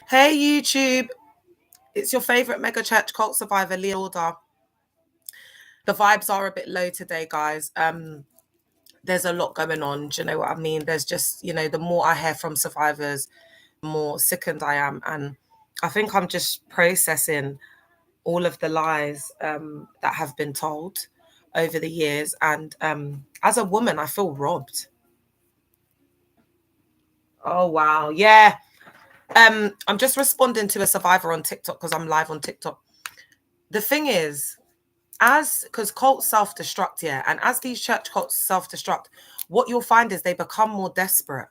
Hey YouTube, it's your favorite mega church cult survivor, Leah Order. The vibes are a bit low today, guys. There's a lot going on. Do you know what I mean? There's just, the more I hear from survivors, the more sickened I am. And I think I'm just processing all of the lies that have been told over the years. And as a woman, I feel robbed. Oh, wow. Yeah. I'm just responding to a survivor on TikTok because I'm live on TikTok. The thing is, because cults self-destruct, yeah, and as these church cults self-destruct, what you'll find is they become more desperate.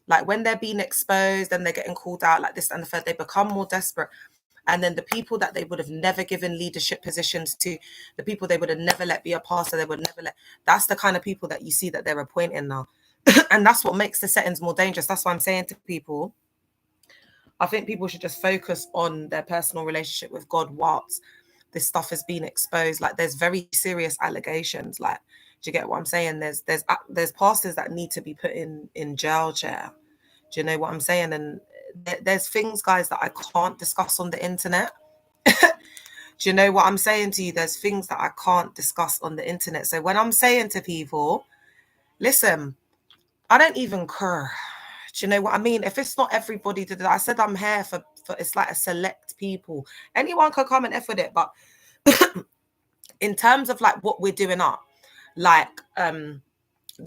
Like when they're being exposed and they're getting called out like this and the third, they become more desperate. And then the people that they would have never given leadership positions to, the people they would have never let be a pastor, they would never let, that's the kind of people that you see that they're appointing now. And that's what makes the settings more dangerous. That's why I'm saying to people, I think people should just focus on their personal relationship with God whilst this stuff has been exposed. Like there's very serious allegations. Like, do you get what I'm saying? There's pastors that need to be put in jail chair. Do you know what I'm saying? And there's things, guys, that I can't discuss on the internet. Do you know what I'm saying to you? There's things that I can't discuss on the internet. So when I'm saying to people, listen, I don't even care. Do you know what I mean? If it's not everybody, I said I'm here for it's like a select people. Anyone can come and F with it, but in terms of like what we're doing up, like the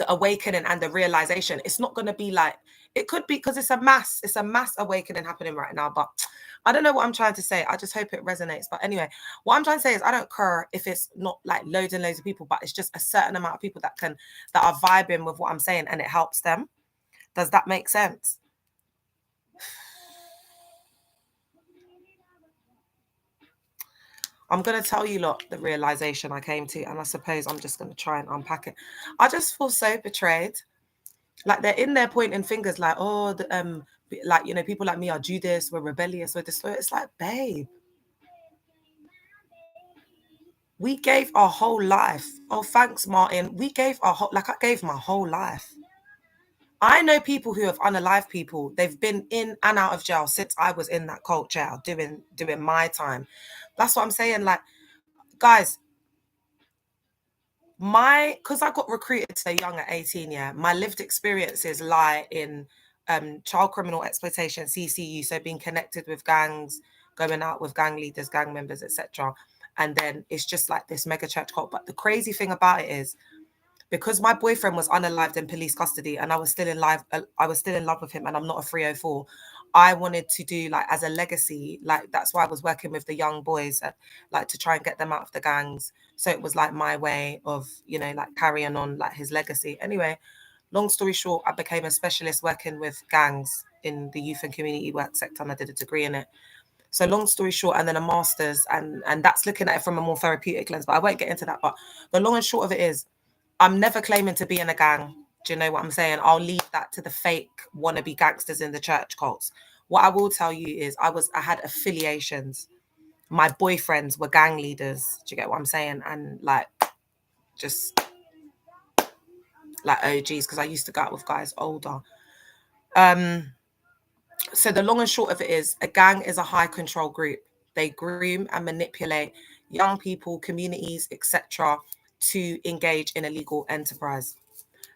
awakening and the realization, it's not going to be like, it could be because it's a mass awakening happening right now, but I don't know what I'm trying to say. I just hope it resonates. But anyway, what I'm trying to say is I don't care if it's not like loads and loads of people, but it's just a certain amount of people that are vibing with what I'm saying and it helps them. Does that make sense? I'm going to tell you lot the realization I came to, and I suppose I'm just going to try and unpack it. I just feel so betrayed. Like they're in there pointing fingers like, oh, like, people like me are Judas, we're rebellious, we're this. It's like, babe, we gave our whole life. Oh, thanks, Martin. We gave I gave my whole life. I know people who have unalived people. They've been in and out of jail since I was in that cult jail doing my time. That's what I'm saying. Like, guys, because I got recruited so young at 18, yeah, my lived experiences lie in child criminal exploitation, CCU, so being connected with gangs, going out with gang leaders, gang members, etc. And then it's just like this mega church cult. But the crazy thing about it is, because my boyfriend was unalived in police custody and I was still in love with him, and I'm not a 304. I wanted to do like as a legacy, like that's why I was working with the young boys, like to try and get them out of the gangs. So it was like my way of, like carrying on like his legacy. Anyway, long story short, I became a specialist working with gangs in the youth and community work sector, and I did a degree in it. So long story short, and then a master's, and that's looking at it from a more therapeutic lens, but I won't get into that. But the long and short of it is, I'm never claiming to be in a gang. Do you know what I'm saying? I'll leave that to the fake wannabe gangsters in the church cults. What I will tell you is I had affiliations. My boyfriends were gang leaders. Do you get what I'm saying? And like, just like OGs, because I used to go out with guys older. So the long and short of it is, a gang is a high control group. They groom and manipulate young people, communities, etc., to engage in illegal enterprise.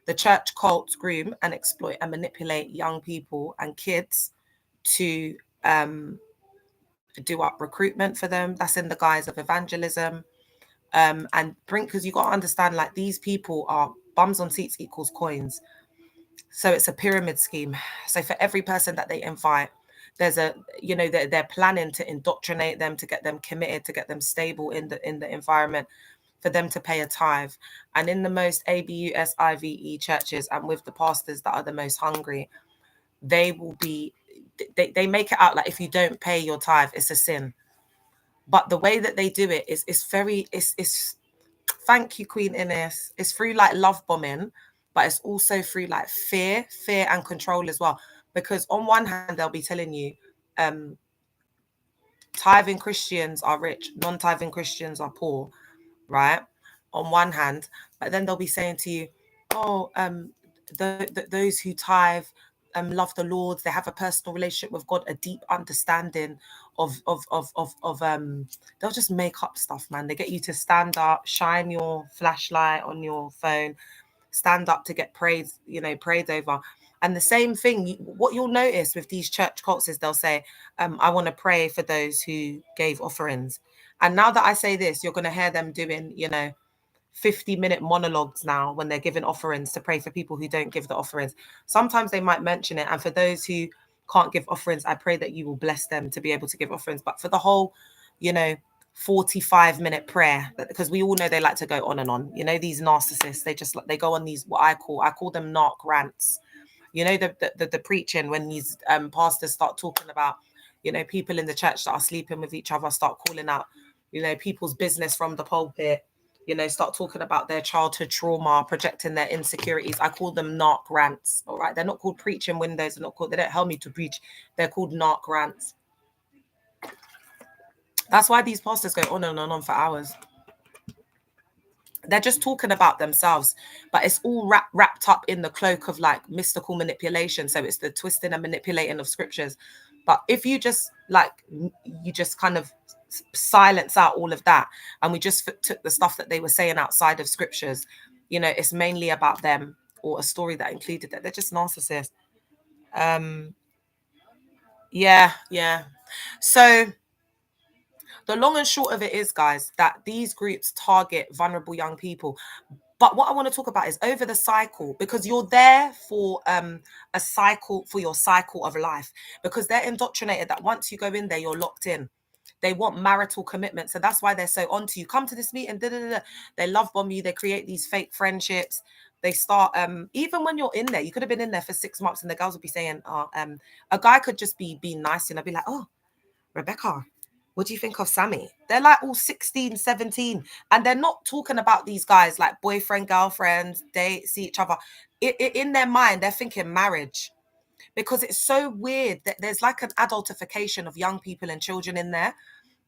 The church cults groom and exploit and manipulate young people and kids to do up recruitment for them. That's in the guise of evangelism. And bring, because you got to understand, like, these people are bums on seats equals coins. So it's a pyramid scheme. So for every person that they invite, there's they're planning to indoctrinate them, to get them committed, to get them stable in the environment, for them to pay a tithe. And in the most ABUSIVE churches, and with the pastors that are the most hungry, they will be, they make it out like if you don't pay your tithe, it's a sin. But the way that they do it is very, it's thank you, Queen Ines. It's through like love bombing, but it's also through like fear and control as well. Because on one hand, they'll be telling you, tithing Christians are rich, non-tithing Christians are poor, right? On one hand, but then they'll be saying to you, oh, those who tithe, love the Lord. They have a personal relationship with God, a deep understanding of they'll just make up stuff, man. They get you to stand up, shine your flashlight on your phone, stand up to get prayed, prayed over. And the same thing, what you'll notice with these church cults is they'll say, I want to pray for those who gave offerings. And now that I say this, you're going to hear them doing, 50-minute monologues now when they're giving offerings to pray for people who don't give the offerings. Sometimes they might mention it. And for those who can't give offerings, I pray that you will bless them to be able to give offerings. But for the whole, 45-minute prayer, because we all know they like to go on and on. These narcissists, they go on these, what I call them narc rants. The preaching, when these pastors start talking about, people in the church that are sleeping with each other, start calling out, people's business from the pulpit, start talking about their childhood trauma, projecting their insecurities. I call them narc rants. All right. They're not called preaching windows. They don't help me to preach. They're called narc rants. That's why these pastors go on and on for hours. They're just talking about themselves, but it's all wrapped up in the cloak of like mystical manipulation. So it's the twisting and manipulating of scriptures. But if you just kind of silence out all of that, and we just took the stuff that they were saying outside of scriptures, it's mainly about them or a story that included that. They're just narcissists. Yeah. So the long and short of it is, guys, that these groups target vulnerable young people. But what I want to talk about is over the cycle, because you're there for a cycle, for your cycle of life, because they're indoctrinated that once you go in there, you're locked in. They want marital commitment. So that's why they're so onto you. Come to this meeting. They love bomb you. They create these fake friendships. They start, even when you're in there, you could have been in there for 6 months and the girls would be saying, a guy could just be being nice and I'd be like, oh, Rebecca, what do you think of Sammy? They're like all 16, 17. And they're not talking about these guys like boyfriend, girlfriends, they see each other. In their mind, they're thinking marriage. Because it's so weird that there's like an adultification of young people and children in there.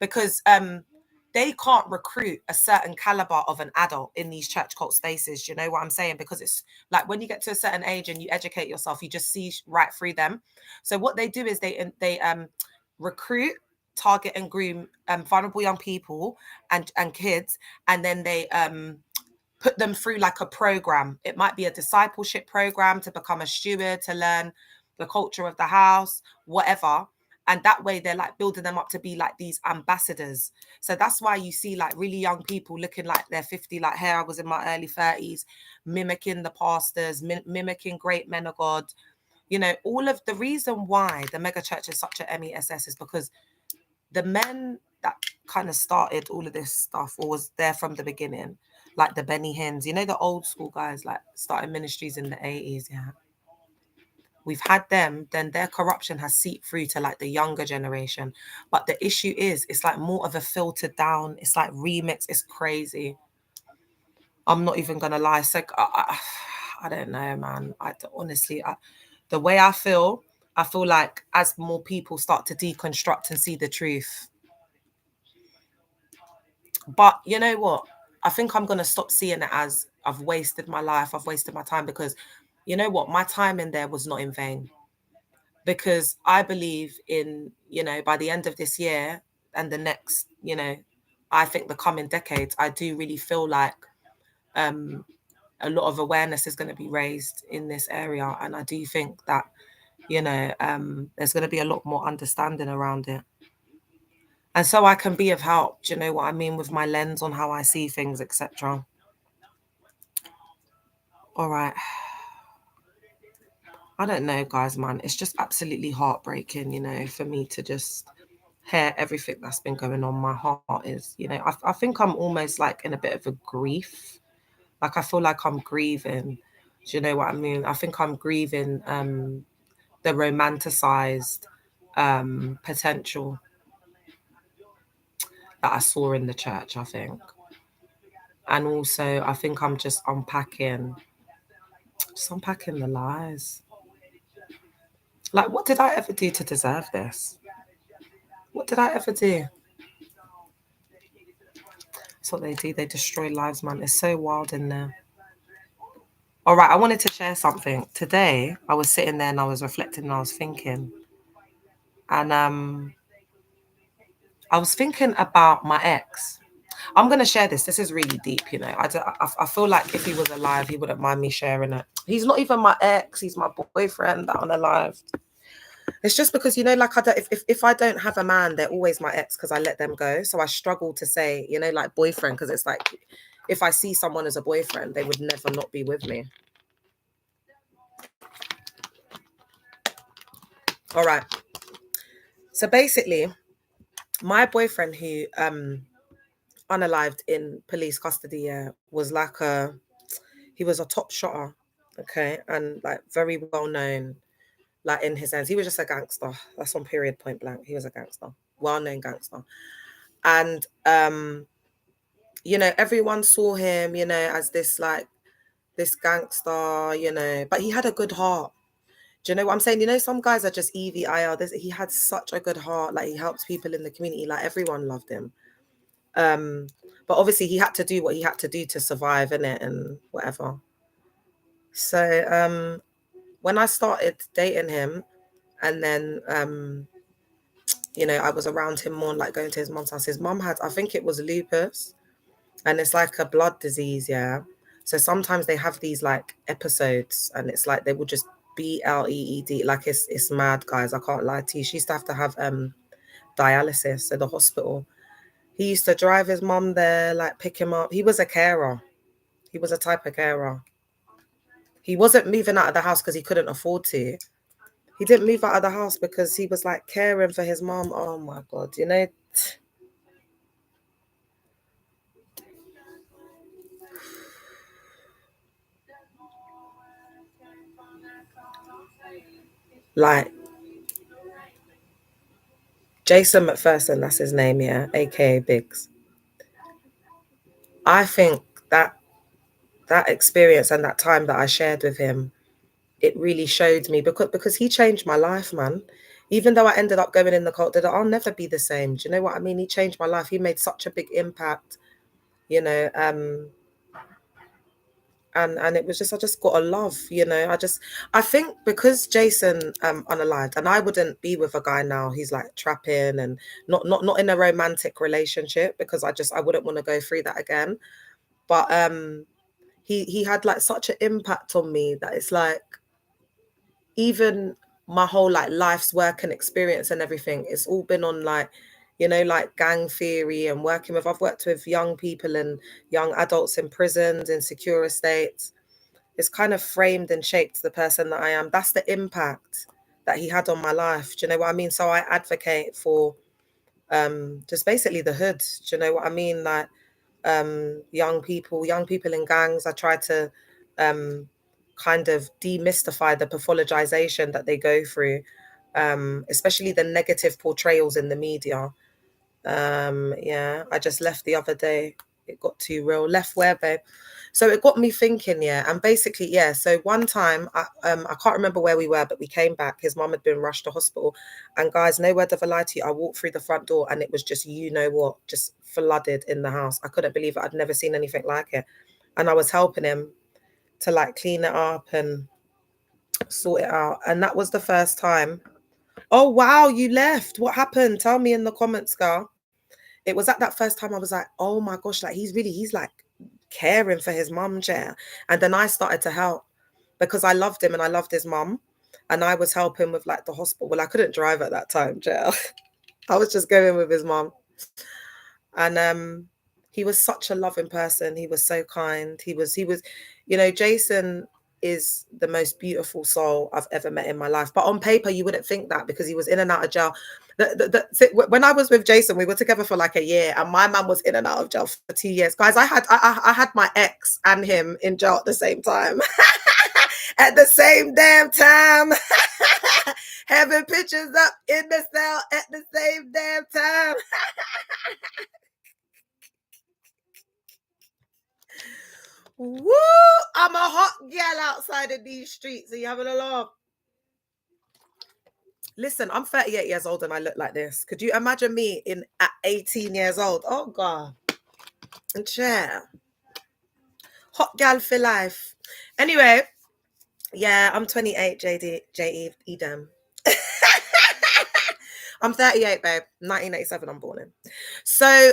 Because they can't recruit a certain caliber of an adult in these church cult spaces. You know what I'm saying? Because it's like when you get to a certain age and you educate yourself, you just see right through them. So what they do is they recruit, target and groom vulnerable young people and kids, and then they put them through like a program. It might be a discipleship program to become a steward, to learn the culture of the house, whatever. And that way they're like building them up to be like these ambassadors. So that's why you see like really young people looking like they're 50, like here I was in my early 30s, mimicking the pastors, mimicking great men of God. All of the reason why the mega church is such a MESS is because the men that kind of started all of this stuff or was there from the beginning, like the Benny Hinns, the old school guys, like starting ministries in the 80s. Yeah. We've had them, then their corruption has seeped through to like the younger generation. But the issue is, it's like more of a filtered down, it's like remix, it's crazy. I'm not even going to lie. So I don't know, man. Honestly, the way I feel like as more people start to deconstruct and see the truth. But you know what? I think I'm going to stop seeing it as I've wasted my life, I've wasted my time, because you know what? My time in there was not in vain. Because I believe in, by the end of this year and the next, I think the coming decades, I do really feel like a lot of awareness is going to be raised in this area. And I do think that, there's going to be a lot more understanding around it. And so I can be of help, do you know what I mean, with my lens on how I see things, etc. All right. I don't know, guys, man. It's just absolutely heartbreaking, for me to just hear everything that's been going on. My heart is, I think I'm almost like in a bit of a grief. Like I feel like I'm grieving. Do you know what I mean? I think I'm grieving the romanticized potential that I saw in the church, I think. And also, I think I'm just unpacking the lies. Like, what did I ever do to deserve this? What did I ever do? That's what they do. They destroy lives, man. It's so wild in there. All right, I wanted to share something. Today, I was sitting there and I was reflecting and I was thinking. And I was thinking about my ex. I'm going to share this. This is really deep, you know. I feel like if he was alive, he wouldn't mind me sharing it. He's not even my ex. He's my boyfriend that unalived. It's just because, you know, like if I don't have a man, they're always my ex because I let them go. So I struggle to say, you know, like boyfriend, because it's like if I see someone as a boyfriend, they would never not be with me. All right. So basically, my boyfriend who unalived in police custody was like he was a top shotter, okay, and like very well known, like in his ends. He was just a gangster. That's on period, point blank. He was a gangster, well known gangster, and you know, everyone saw him, you know, as this gangster, you know, but he had a good heart. Do you know what I'm saying? You know, some guys are just EVIR. He had such a good heart. Like he helps people in the community. Like everyone loved him. But obviously he had to do what he had to do to survive in it and whatever. So when I started dating him, and then you know, I was around him more, like going to his mum's house. His mum had, I think it was lupus, and it's like a blood disease, yeah. So sometimes they have these like episodes, and it's like they will just BLEED, like it's mad, guys. I can't lie to you. She used to have dialysis at the hospital. He used to drive his mum there, like pick him up. He was a carer. He was a type of carer. He wasn't moving out of the house because he couldn't afford to. He didn't move out of the house because he was like caring for his mum. Oh my God, you know. Like Jason McPherson, that's his name, yeah, aka Biggs. I think that that experience and that time that I shared with him, it really showed me because he changed my life, man. Even though I ended up going in the cult, I'll never be the same. Do you know what I mean? He changed my life. He made such a big impact, you know. And it was just, I just got a love, you know. I think because Jason unalived, and I wouldn't be with a guy now, he's like trapping and not in a romantic relationship, because I wouldn't want to go through that again. But he had like such an impact on me that it's like even my whole like life's work and experience and everything, it's all been on like, you know, like gang theory and I've worked with young people and young adults in prisons, in secure estates. It's kind of framed and shaped the person that I am. That's the impact that he had on my life. Do you know what I mean? So I advocate for just basically the hood. Do you know what I mean? Like young people in gangs. I try to kind of demystify the pathologization that they go through, especially the negative portrayals in the media. Yeah, I just left the other day. It got too real. Left where, babe? So it got me thinking, yeah. And basically, yeah. So one time, I can't remember where we were, but we came back. His mum had been rushed to hospital, and guys, no word of a lie to you, I walked through the front door, and it was just, you know what, just flooded in the house. I couldn't believe it. I'd never seen anything like it, and I was helping him to like clean it up and sort it out. And that was the first time. Oh wow, you left. What happened? Tell me in the comments, girl. It was at that first time I was like, oh my gosh, like he's like caring for his mum, chair. And then I started to help because I loved him and I loved his mum. And I was helping with like the hospital. Well, I couldn't drive at that time, chair. I was just going with his mum. And he was such a loving person. He was so kind. He was, you know, Jason is the most beautiful soul I've ever met in my life. But on paper, you wouldn't think that because he was in and out of jail. When I was with Jason, we were together for like a year, and my man was in and out of jail for 2 years. Guys, I had my ex and him in jail at the same time. At the same damn time. Having pictures up in the cell at the same damn time. Woo! I'm a hot gal outside of these streets. Are you having a laugh? Listen, I'm 38 years old and I look like this. Could you imagine me at 18 years old? Oh God. And chair. Hot gal for life. Anyway, yeah, I'm 28, Edam. I'm 38, babe. 1987 I'm born in. So,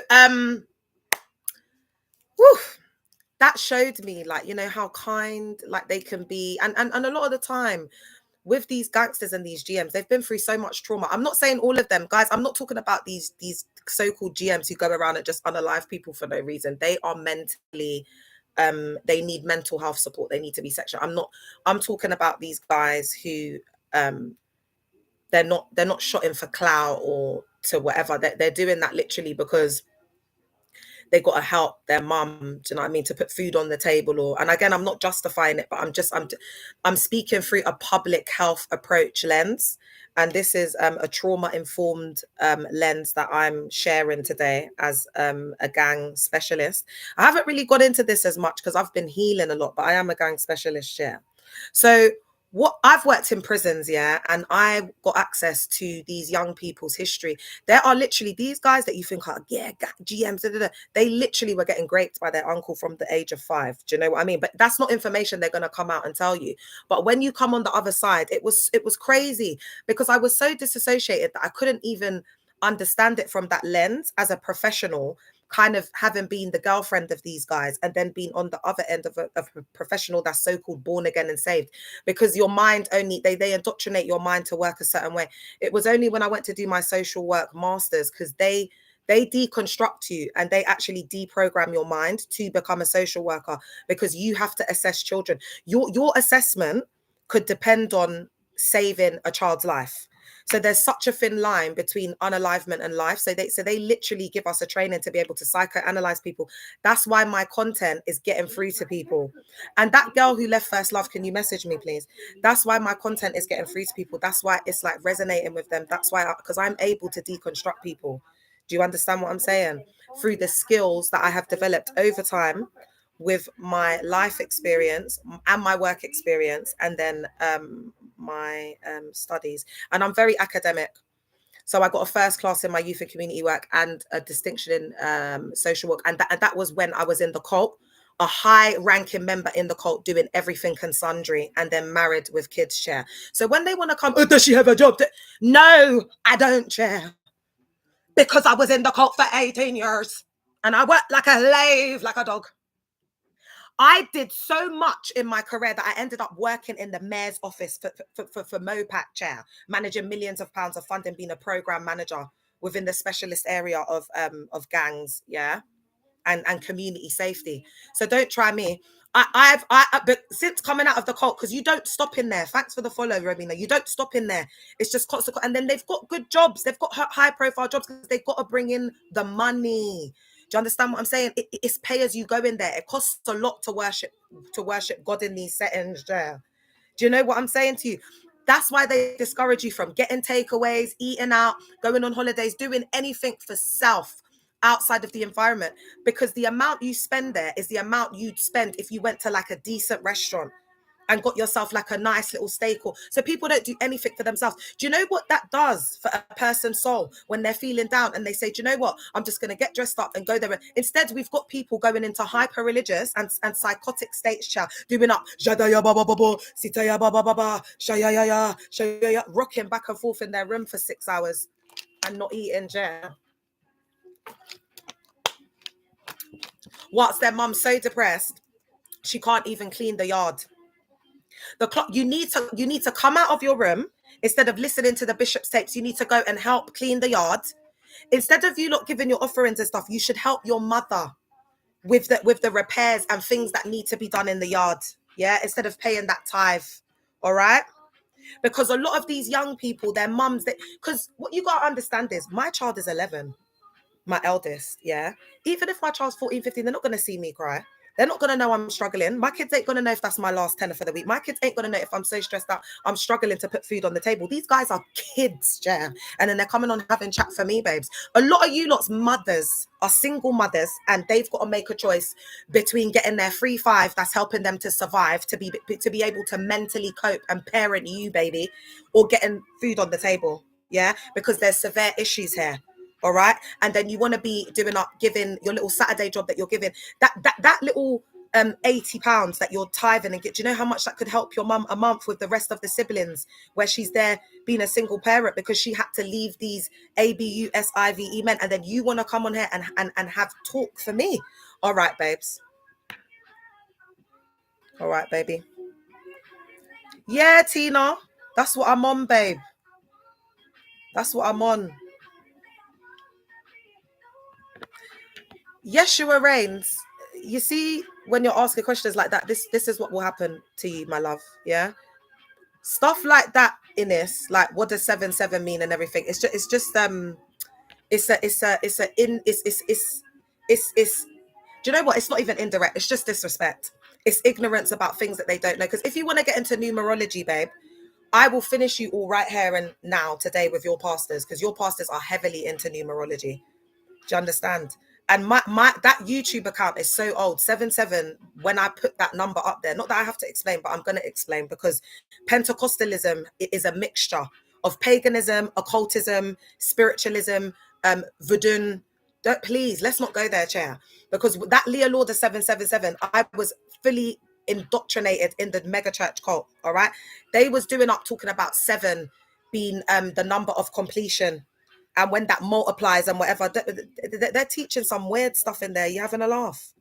whew, that showed me, like, you know, how kind, like, they can be. And a lot of the time with these gangsters and these GMs, they've been through so much trauma. I'm not saying all of them, guys. I'm not talking about these so-called GMs who go around and just unalive people for no reason. They are mentally, they need mental health support. They need to be sexual. I'm talking about these guys who, they're not shotting for clout or to whatever. They're doing that literally because they got to help their mum, do you know what I mean, to put food on the table. Or, and again, I'm not justifying it, but I'm speaking through a public health approach lens, and this is a trauma informed lens that I'm sharing today as a gang specialist. I haven't really got into this as much because I've been healing a lot, but I am a gang specialist, yeah. So what I've worked in prisons, yeah, and I got access to these young people's history. There are literally these guys that you think are, yeah, GMs, da, da, da. They literally were getting raped by their uncle from the age of 5. Do you know what I mean? But that's not information they're going to come out and tell you. But when you come on the other side, it was crazy because I was so disassociated that I couldn't even understand it from that lens as a professional, kind of having been the girlfriend of these guys and then being on the other end of a professional that's so-called born again and saved, because your mind only, they indoctrinate your mind to work a certain way. It was only when I went to do my social work masters, because they deconstruct you and they actually deprogram your mind to become a social worker, because you have to assess children. Your assessment could depend on saving a child's life. So there's such a thin line between unalivement and life. So they literally give us a training to be able to psychoanalyze people. That's why my content is getting through to people. And that girl who left First Love, can you message me, please? That's why my content is getting through to people. That's why it's like resonating with them. That's why, because I'm able to deconstruct people. Do you understand what I'm saying? Through the skills that I have developed over time with my life experience and my work experience, and then my studies. And I'm very academic. So I got a first class in my youth and community work and a distinction in social work. And that was when I was in the cult, a high ranking member in the cult, doing everything and sundry, and then married with kids, chair. So when they want to come, oh, does she have a job? No, I don't, chair. Because I was in the cult for 18 years and I worked like a slave, like a dog. I did so much in my career that I ended up working in the mayor's office for MOPAC chair, managing millions of pounds of funding, being a program manager within the specialist area of gangs, yeah, and community safety. So don't try me. But since coming out of the cult, because you don't stop in there. Thanks for the follow, Romina. You don't stop in there. It's just constant, and then they've got good jobs. They've got high profile jobs because they've got to bring in the money. Do you understand what I'm saying? It's pay as you go in there. It costs a lot to worship God in these settings there. Do you know what I'm saying to you? That's why they discourage you from getting takeaways, eating out, going on holidays, doing anything for self outside of the environment, because the amount you spend there is the amount you'd spend if you went to like a decent restaurant and got yourself like a nice little steak. Or so people don't do anything for themselves. Do you know what that does for a person's soul when they're feeling down and they say, do you know what, I'm just going to get dressed up and go there? Instead, we've got people going into hyper religious and psychotic states, doing up rocking back and forth in their room for 6 hours and not eating, whilst their mum's so depressed she can't even clean the yard. The clock, you need to come out of your room. Instead of listening to the bishop's tapes, you need to go and help clean the yard. Instead of you not giving your offerings and stuff, you should help your mother with the repairs and things that need to be done in the yard. Yeah, instead of paying that tithe. All right. Because a lot of these young people, their mums, because what you got to understand is my child is 11, my eldest, yeah. Even if my child's 14, 15, they're not going to see me cry. They're not going to know I'm struggling. My kids ain't going to know if that's my last tenner for the week. My kids ain't going to know if I'm so stressed out, I'm struggling to put food on the table. These guys are kids, yeah. And then they're coming on having chat for me, babes. A lot of you lot's mothers are single mothers, and they've got to make a choice between getting their 3-5 that's helping them to survive, to be able to mentally cope and parent you, baby, or getting food on the table, yeah, because there's severe issues here. All right. And then you want to be doing up, giving your little Saturday job that you're giving, that little £80 that you're tithing and get. Do you know how much that could help your mum a month with the rest of the siblings, where she's there being a single parent because she had to leave these ABUSIVE men, and then you want to come on here and have talk for me? All right, babes. All right, baby. Yeah, Tina, that's what I'm on, babe. That's what I'm on. Yeshua reigns. You see, when you're asking questions like that, this is what will happen to you, my love. Yeah, stuff like that in this, like what does 7-7 mean and everything. It's just it's do you know what? It's not even indirect. It's just disrespect. It's ignorance about things that they don't know. Because if you want to get into numerology, babe, I will finish you all right here and now today with your pastors, because your pastors are heavily into numerology. Do you understand? And my that YouTube account is so old. 7-7, when I put that number up there, not that I have to explain, but I'm going to explain, because Pentecostalism is a mixture of paganism, occultism, spiritualism, voodoo. Don't, please, let's not go there, chair. Because that Leah Lauder 777, I was fully indoctrinated in the mega church cult. All right. They was doing up talking about 7 being the number of completion. And when that multiplies and whatever, they're teaching some weird stuff in there. You having a laugh?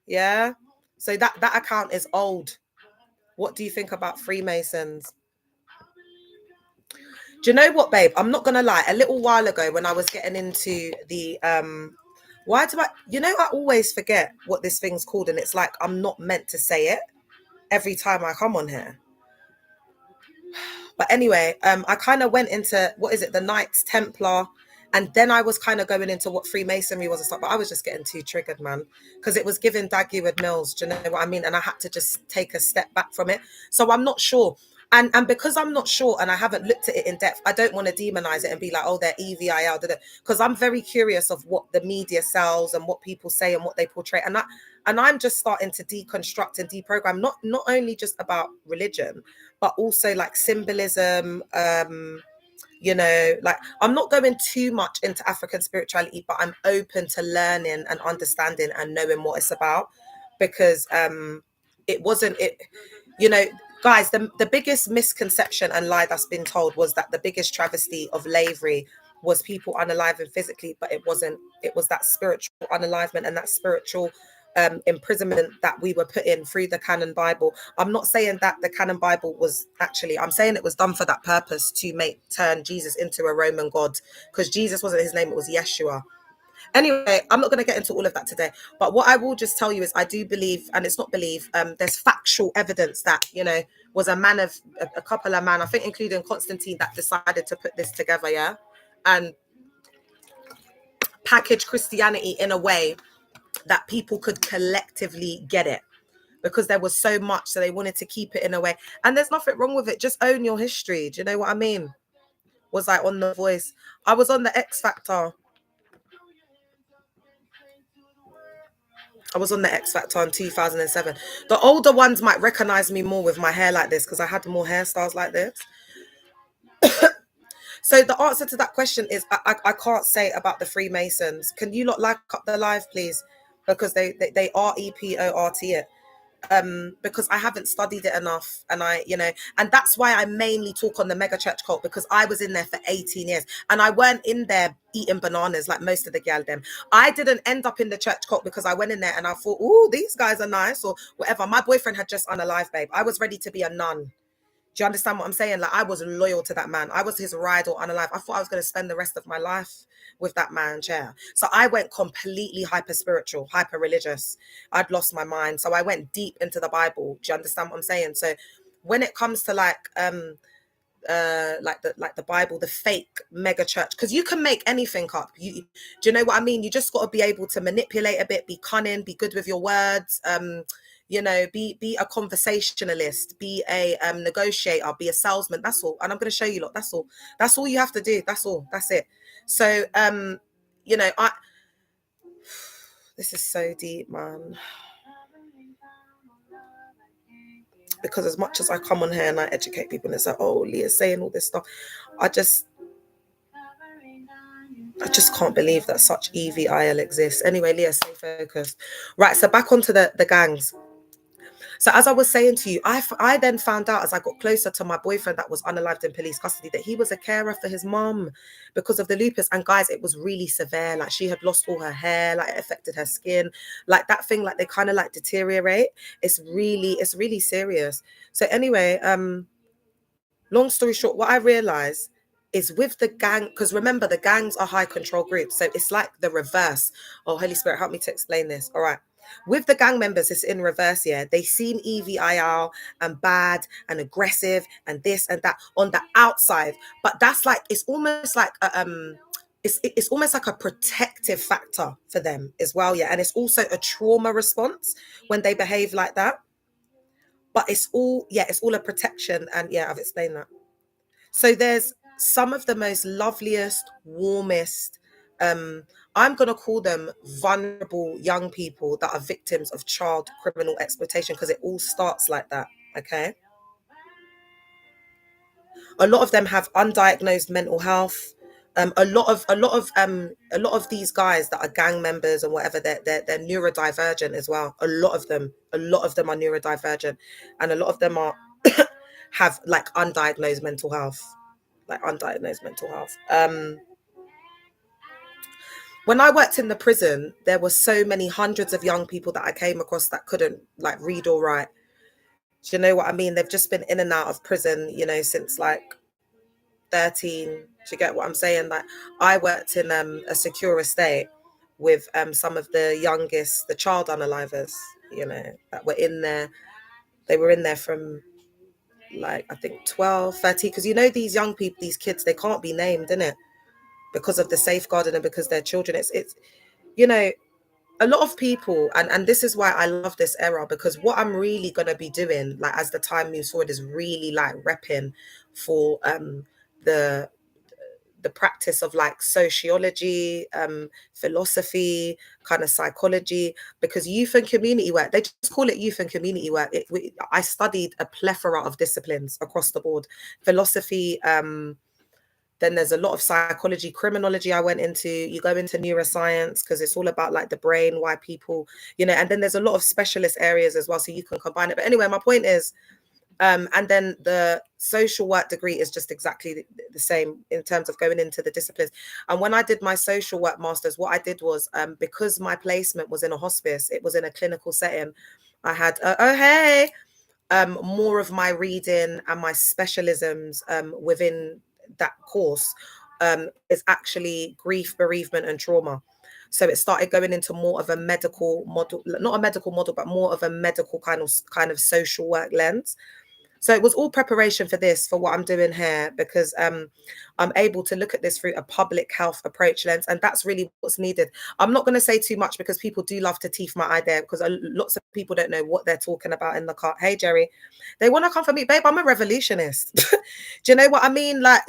Yeah. So that account is old. What do you think about Freemasons? Do you know what, babe? I'm not gonna lie. A little while ago, when I was getting into the why do I? You know, I always forget what this thing's called, and it's like I'm not meant to say it every time I come on here. But anyway, I kind of went into, what is it, the Knights Templar, and then I was kind of going into what Freemasonry was and stuff. But I was just getting too triggered, man, because it was giving Daggy with Mills. Do you know what I mean? And I had to just take a step back from it. So I'm not sure. And because I'm not sure and I haven't looked at it in depth, I don't want to demonize it and be like, oh, they're EVIL, because I'm very curious of what the media sells and what people say and what they portray. And I'm just starting to deconstruct and deprogram, not only just about religion, but also like symbolism. You know, like I'm not going too much into African spirituality, but I'm open to learning and understanding and knowing what it's about, because it wasn't it, you know, guys, the biggest misconception and lie that's been told was that the biggest travesty of slavery was people unaliving physically, but it wasn't. It was that spiritual unalivement and that spiritual imprisonment that we were put in through the canon Bible. I'm not saying that the canon Bible was actually, I'm saying it was done for that purpose, to turn Jesus into a Roman god, because Jesus wasn't his name, it was Yeshua. Anyway, I'm not going to get into all of that today, but what I will just tell you is I do believe, and it's not believe, there's factual evidence that, you know, was a man of a couple of men, I think including Constantine, that decided to put this together, yeah, and package Christianity in a way that people could collectively get it, because there was so much, so they wanted to keep it in a way. And there's nothing wrong with it. Just own your history. Do you know what I mean? Was I on The Voice? I was on the X Factor. I was on the X Factor in 2007. The older ones might recognize me more with my hair like this, because I had more hairstyles like this. So the answer to that question is I can't say about the Freemasons. Can you lot like up the live, please? Because they are EPORT it. Because I haven't studied it enough, and I, you know, and that's why I mainly talk on the mega church cult, because I was in there for 18 years and I weren't in there eating bananas like most of the gal them. I didn't end up in the church cult because I went in there and I thought, oh, these guys are nice or whatever. My boyfriend had just unalived, babe. I was ready to be a nun. Do you understand what I'm saying? Like, I was loyal to that man. I was his ride or unalive. I thought I was going to spend the rest of my life with that man, chair. So I went completely hyper spiritual, hyper religious. I'd lost my mind. So I went deep into the Bible. Do you understand what I'm saying? So when it comes to like the Bible, the fake mega church, because you can make anything up. Do you know what I mean? You just got to be able to manipulate a bit, be cunning, be good with your words, you know, be a conversationalist, be a negotiator, be a salesman. That's all. And I'm going to show you, look, that's all you have to do. That's all. That's it. So you know, this is so deep, man. Because as much as I come on here and I educate people and it's like, oh, Leah's saying all this stuff, I just, I just can't believe that such EVIL exists. Anyway, Leah, stay focused. Right, so back onto the gangs. So as I was saying to you, I then found out as I got closer to my boyfriend that was unalived in police custody that he was a carer for his mum because of the lupus. And guys, it was really severe. Like she had lost all her hair, like it affected her skin, like that thing, like they kind of like deteriorate. It's really serious. So anyway, long story short, what I realized is with the gang, because remember the gangs are high control groups. So it's like the reverse. Oh, Holy Spirit, help me to explain this. All right. With the gang members, it's in reverse, yeah. They seem EVIL and bad and aggressive and this and that on the outside. But that's like, it's almost like it's almost like a protective factor for them as well, yeah. And it's also a trauma response when they behave like that. But it's all, yeah, it's all a protection. And yeah, I've explained that. So there's some of the most loveliest, warmest, I'm going to call them vulnerable young people that are victims of child criminal exploitation because it all starts like that. Okay. A lot of them have undiagnosed mental health. A lot of these guys that are gang members and whatever, they're neurodivergent as well. A lot of them are neurodivergent, and a lot of them are have like undiagnosed mental health. When I worked in the prison, there were so many hundreds of young people that I came across that couldn't like read or write. Do you know what I mean? They've just been in and out of prison, since like 13. Do you get what I'm saying? Like I worked in a secure estate with some of the youngest, the child unalivers, that were in there. They were in there from like I think 12, 13, because these young people, these kids, they can't be named, innit? Because of the safeguarding and because they're children. It's you know a lot of people, and this is why I love this era, because what I'm really going to be doing like as the time moves forward is really like repping for the practice of like sociology, philosophy, kind of psychology, because youth and community work, they just call it youth and community work. I studied a plethora of disciplines across the board. Philosophy, then there's a lot of psychology, criminology I went into. You go into neuroscience because it's all about like the brain, why people, and then there's a lot of specialist areas as well. So you can combine it. But anyway, my point is, and then the social work degree is just exactly the same in terms of going into the disciplines. And when I did my social work masters, what I did was, because my placement was in a hospice, it was in a clinical setting. I had, more of my reading and my specialisms within that course is actually grief, bereavement, and trauma. So it started going into more of a medical model, not a medical model, but more of a medical kind of social work lens. So it was all preparation for this, for what I'm doing here, because I'm able to look at this through a public health approach lens, and that's really what's needed. I'm not going to say too much because people do love to teeth my eye there, because lots of people don't know what they're talking about in the car. Hey, Jerry, they want to come for me, babe. I'm a revolutionist. Do you know what I mean? Like,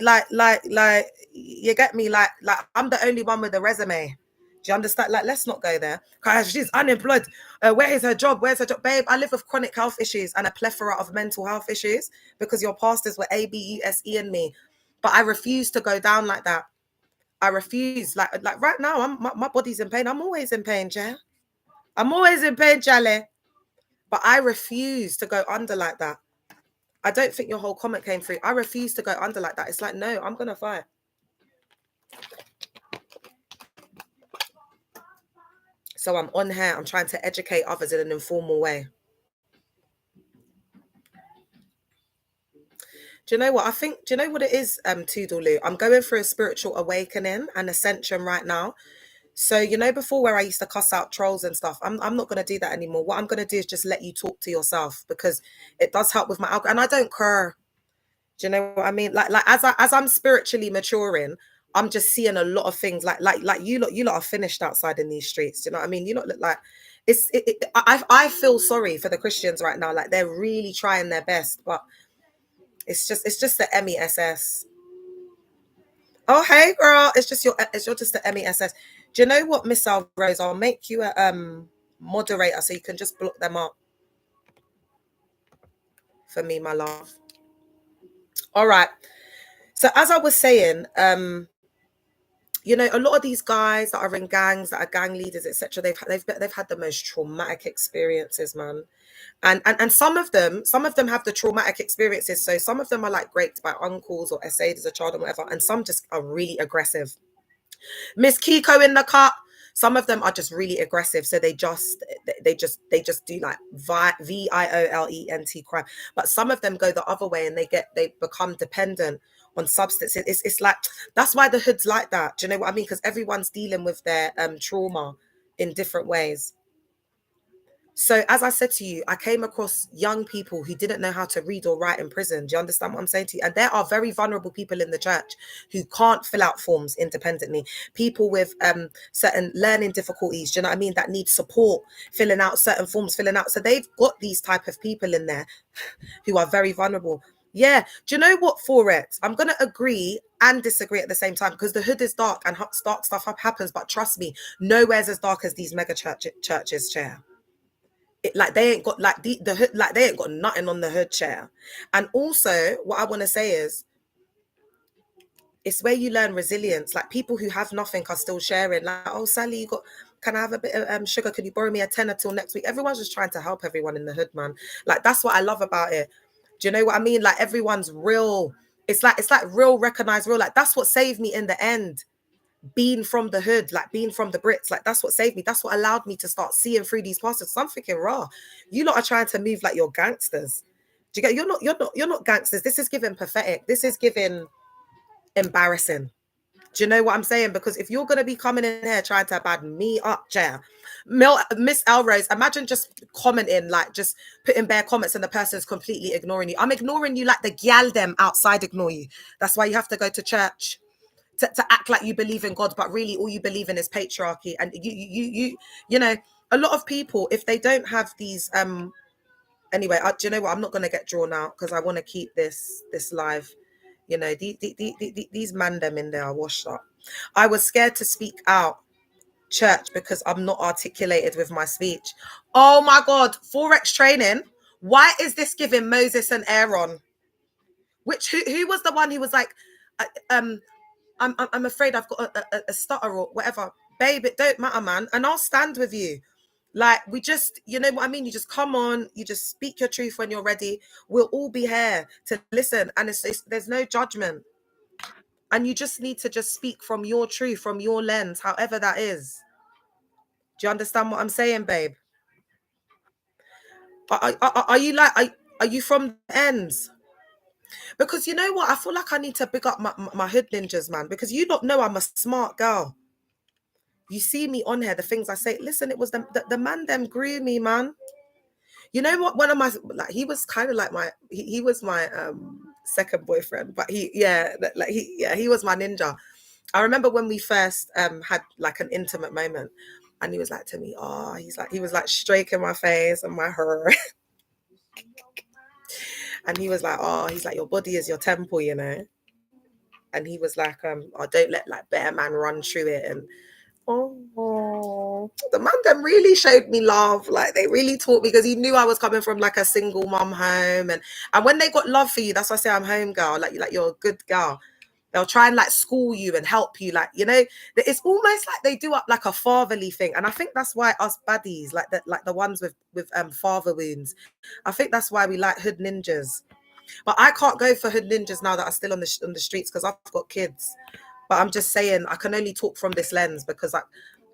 you get me? Like I'm the only one with a resume. Do you understand? Like, let's not go there. Cause she's unemployed. Where is her job? Where's her job? Babe, I live with chronic health issues and a plethora of mental health issues because your pastors were ABUSE and me. But I refuse to go down like that. I refuse. Like right now, my body's in pain. I'm always in pain, Jay. I'm always in pain, Jale. But I refuse to go under like that. I don't think your whole comment came through. I refuse to go under like that. It's like, no, I'm going to fight. So I'm on here. I'm trying to educate others in an informal way. Do you know what I think? Do you know what it is, Toodaloo? I'm going through a spiritual awakening and ascension right now. So, before where I used to cuss out trolls and stuff, I'm not going to do that anymore. What I'm going to do is just let you talk to yourself, because it does help with my algorithm. And I don't care. Do you know what I mean? Like as I'm spiritually maturing, I'm just seeing a lot of things. Like you lot are finished outside in these streets. Do you know what I mean? You lot look like I feel sorry for the Christians right now. Like they're really trying their best, but it's just the MESS. Oh hey girl, it's just the MESS. Do you know what, Miss Rose? I'll make you a moderator so you can just block them up for me, my love. All right. So as I was saying, you know, a lot of these guys that are in gangs, that are gang leaders, etc., they've had the most traumatic experiences, man. And some of them have the traumatic experiences. So some of them are like raped by uncles or essayed as a child or whatever, and some just are really aggressive. Miss Kiko in the cut. Some of them are just really aggressive, so they just do like violent crime. But some of them go the other way and they become dependent on substances. It's like that's why the hood's like that. Do you know what I mean? Because everyone's dealing with their trauma in different ways. So as I said to you, I came across young people who didn't know how to read or write in prison. Do you understand what I'm saying to you? And there are very vulnerable people in the church who can't fill out forms independently. People with certain learning difficulties, do you know what I mean? That need support filling out certain forms, filling out. So they've got these type of people in there who are very vulnerable. Yeah. Do you know what, Forex? I'm going to agree and disagree at the same time, because the hood is dark and dark stuff happens. But trust me, nowhere's as dark as these mega churches, chair. Like they ain't got like the hood, like they ain't got nothing on the hood chair. And also what I want to say is it's where you learn resilience. Like people who have nothing are still sharing, like, oh Sally, you got, can I have a bit of sugar, can you borrow me a tenner till next week? Everyone's just trying to help everyone in the hood, man. Like that's what I love about it. Do you know what I mean? Like everyone's real. It's like real, recognized real. Like that's what saved me in the end, being from the hood, like being from the Brits. Like that's what saved me. That's what allowed me to start seeing through these pastors. So I'm thinking, raw, you lot are trying to move like you're gangsters. Do you get? You're not gangsters. This is giving pathetic. This is giving embarrassing. Do you know what I'm saying? Because if you're gonna be coming in here trying to bad me up, chair, Miss Elrose, imagine just commenting, like just putting bare comments and the person's completely ignoring you. I'm ignoring you like the gyal them outside ignore you. That's why you have to go to church to act like you believe in God, but really all you believe in is patriarchy. And you know, a lot of people, if they don't have these anyway, do you know what, I'm not going to get drawn out because I want to keep this live. You know, these man them in there are washed up. I was scared to speak out, church, because I'm not articulated with my speech. Oh my God, Forex training, why is this giving Moses and Aaron? Who was the one who was like uh, um I'm afraid I've got a stutter or whatever. Babe, it don't matter, man. And I'll stand with you. Like, we just, you know what I mean? You just come on, you just speak your truth when you're ready. We'll all be here to listen. And there's no judgment. And you just need to just speak from your truth, from your lens, however that is. Do you understand what I'm saying, babe? Are you like, are you from the ends? Because you know what? I feel like I need to pick up my hood ninjas, man. Because you don't know I'm a smart girl. You see me on here, the things I say. Listen, it was the man them grew me, man. You know what? One of my, like, he was kind of like he was my second boyfriend, but he was my ninja. I remember when we first had like an intimate moment, and he was like to me, oh, he was like stroking my face and my hair, and he was like, oh, he's like, your body is your temple, you know. And he was like, oh, don't let like bear man run through it. And oh, the man them really showed me love. Like they really taught me, because he knew I was coming from like a single mum home, and when they got love for you, that's why I say I'm home girl. Like you're a good girl. They'll try and like school you and help you, like, you know. It's almost like they do up like a fatherly thing, and I think that's why us baddies, like the ones with father wounds, I think that's why we like hood ninjas. But I can't go for hood ninjas now that are still on the streets, because I've got kids. But I'm just saying, I can only talk from this lens because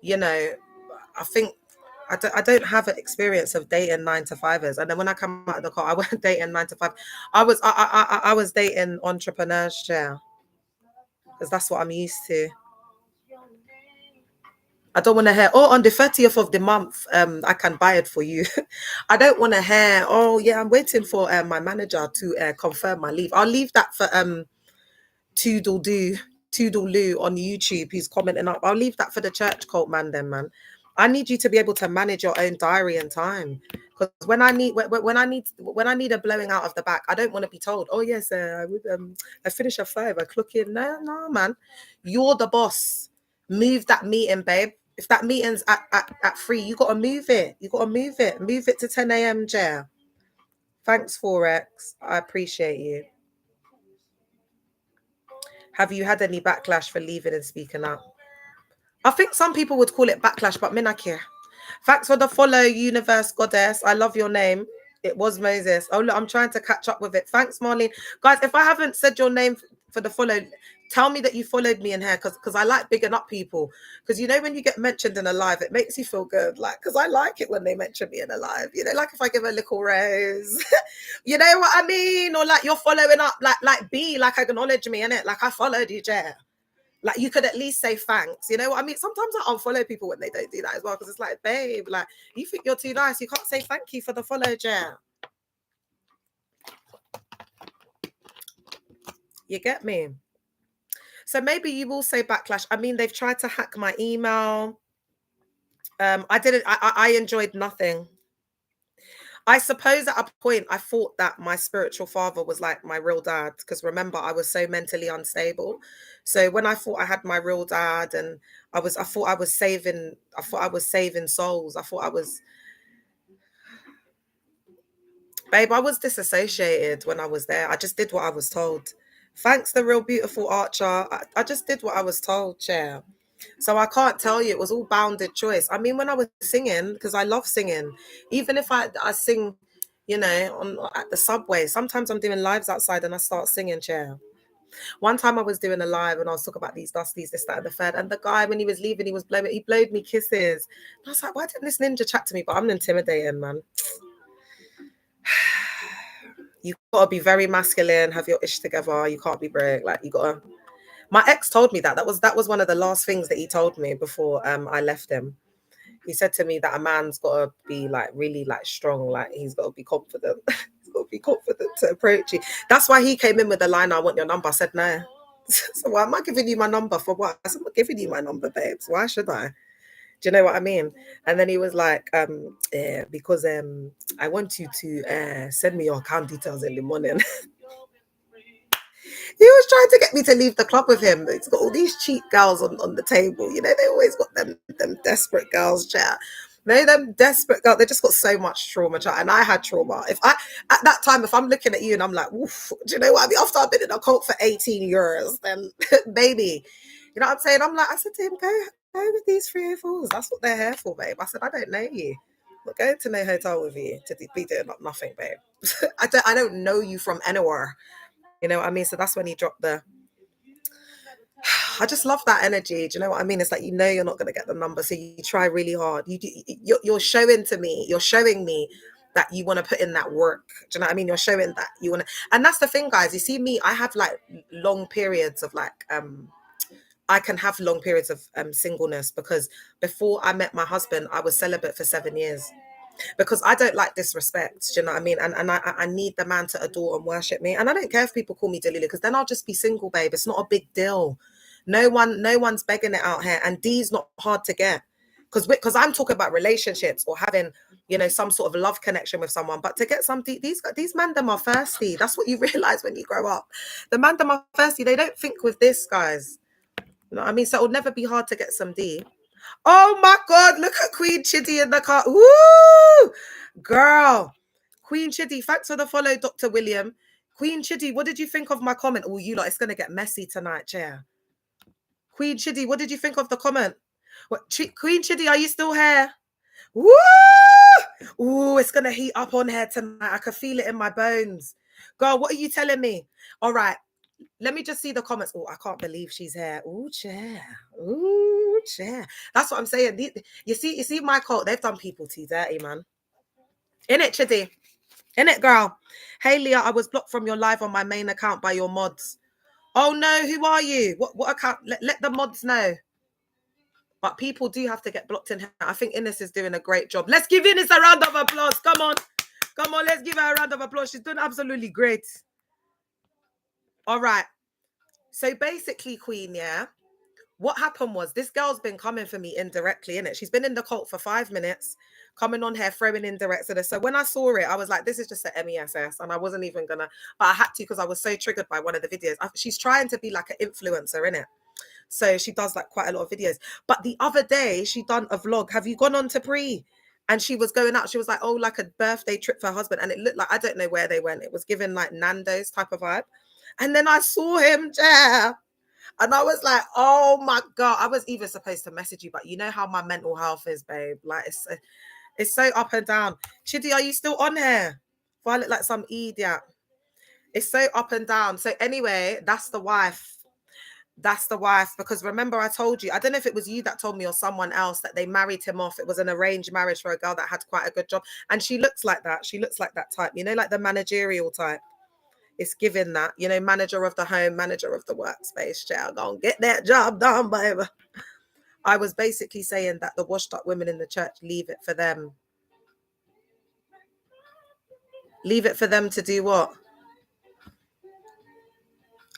you know, I think I don't have an experience of dating 9 to 5ers. And then when I come out of the car, I wasn't dating 9 to 5. I was dating entrepreneurs, yeah, because that's what I'm used to. I don't want to hear, oh, on the 30th of the month, I can buy it for you. I don't want to hear, oh yeah, I'm waiting for my manager to confirm my leave. I'll leave that for Toodle-Loo on YouTube who's commenting up. I'll leave that for the church cult man then, man. I need you to be able to manage your own diary and time. Because when I need a blowing out of the back, I don't want to be told, oh yes, I finish at 5, I clock in. No, man. You're the boss. Move that meeting, babe. If that meeting's at 3, you gotta move it. You gotta move it. Move it to 10 a.m. Jer. Thanks, Forex. I appreciate you. Have you had any backlash for leaving and speaking out? I think some people would call it backlash, but me not care. Thanks for the follow, Universe Goddess. I love your name. It was Moses. Oh, look, I'm trying to catch up with it. Thanks, Marlene. Guys, if I haven't said your name for the follow, tell me that you followed me in here because I like bigging up people. Because you know, when you get mentioned in a live, it makes you feel good. Like, because I like it when they mention me in a live. You know, like if I give a little rose, you know what I mean? Or like you're following up, like be like acknowledge me in it. Like I followed you, Jer. Like you could at least say thanks. You know what I mean? Sometimes I unfollow people when they don't do that as well because it's like, babe, like you think you're too nice. You can't say thank you for the follow, Jer. You get me? So maybe you will say backlash. I mean, they've tried to hack my email. I didn't. I enjoyed nothing. I suppose at a point I thought that my spiritual father was like my real dad because remember I was so mentally unstable. So when I thought I had my real dad and I thought I was saving souls. I thought I was, babe, I was disassociated when I was there. I just did what I was told. Thanks, the real beautiful Archer. I just did what I was told, Chair. So I can't tell you, it was all bounded choice. I mean, when I was singing, because I love singing, even if I sing, you know, at the subway, sometimes I'm doing lives outside and I start singing, Chair. One time I was doing a live and I was talking about these dusties, this, that, and the third. And the guy, when he was leaving, he blowed me kisses. And I was like, why didn't this ninja chat to me? But I'm intimidating, man. You gotta be very masculine, have your ish together. You can't be broke. Like you gotta. My ex told me that. That was one of the last things that he told me before I left him. He said to me that a man's gotta be like really like strong, like he's gotta be confident. He's gotta be confident to approach you. That's why he came in with the line, I want your number. I said no. So why am I giving you my number for what? I said, I'm not giving you my number, babes. Why should I? Do you know what I mean? And then he was like, because I want you to send me your account details in the morning. He was trying to get me to leave the club with him. He's got all these cheap girls on the table. You know, they always got them desperate girls, chat. No, them desperate girls, they just got so much trauma, chat. And I had trauma. If I at that time, if I'm looking at you and I'm like, oof, do you know what I mean? After I've been in a cult for 18 years, then baby, you know what I'm saying? I'm like, I said to him, go with these 304s. That's what they're here for, babe. I said, I don't know you. I'm not going to no hotel with you to be doing nothing, babe. I don't know you from anywhere. You know what I mean? So that's when he dropped the. I just love that energy. Do you know what I mean? It's like, you know, you're not going to get the number, so you try really hard. You're showing to me. You're showing me that you want to put in that work. Do you know what I mean? You're showing that you want to, and that's the thing, guys. You see me, I have like long periods of like I can have long periods of singleness because before I met my husband, I was celibate for 7 years because I don't like disrespect. Do you know what I mean? And I need the man to adore and worship me. And I don't care if people call me Delila because then I'll just be single, babe. It's not a big deal. No one's begging it out here, and D's not hard to get because I'm talking about relationships or having, you know, some sort of love connection with someone. But to get some these man them are thirsty. That's what you realize when you grow up. The man them are thirsty. They don't think with this, guys. You know what I mean? So it will never be hard to get some D. Oh my God, look at Queen Chitty in the car. Woo! Girl. Queen Chitty, thanks for the follow, Dr. William. Queen Chitty, what did you think of my comment? Oh, you lot, it's going to get messy tonight, chair. Queen Chitty, what did you think of the comment? Queen Chitty, are you still here? Woo! Ooh, it's going to heat up on here tonight. I can feel it in my bones. Girl, what are you telling me? All right. Let me just see the comments. Oh, I can't believe she's here. Ooh, chair. Ooh, chair. That's what I'm saying. You see my cult, they've done people too dirty, man. In it, Chitty. In it, girl. Hey, Leah, I was blocked from your live on my main account by your mods. Oh, no. Who are you? What account? Let the mods know. But people do have to get blocked in here. I think Ines is doing a great job. Let's give Ines a round of applause. Come on. Come on, let's give her a round of applause. She's doing absolutely great. All right. So basically, Queen, yeah, what happened was this girl's been coming for me indirectly, innit? She's been in the cult for 5 minutes, coming on here, throwing indirects at her. So when I saw it, I was like, this is just an MESS. And I wasn't even gonna, but I had to because I was so triggered by one of the videos. She's trying to be like an influencer, innit? So she does like quite a lot of videos. But the other day, she done a vlog. Have you gone on to Brie? And she was going out. She was like, oh, like a birthday trip for her husband. And it looked like, I don't know where they went. It was given like Nando's type of vibe. And then I saw him, yeah. And I was like, oh my God, I was even supposed to message you, but you know how my mental health is, babe. Like it's so up and down. Chidi, are you still on here? If I look like some idiot. It's so up and down. So anyway, that's the wife. That's the wife. Because remember, I told you, I don't know if it was you that told me or someone else that they married him off. It was an arranged marriage for a girl that had quite a good job. And she looks like that. She looks like that type, you know, like the managerial type. It's given that, you know, manager of the home, manager of the workspace. Child, go and get that job done, baby. I was basically saying that the washed up women in the church, leave it for them. Leave it for them to do what?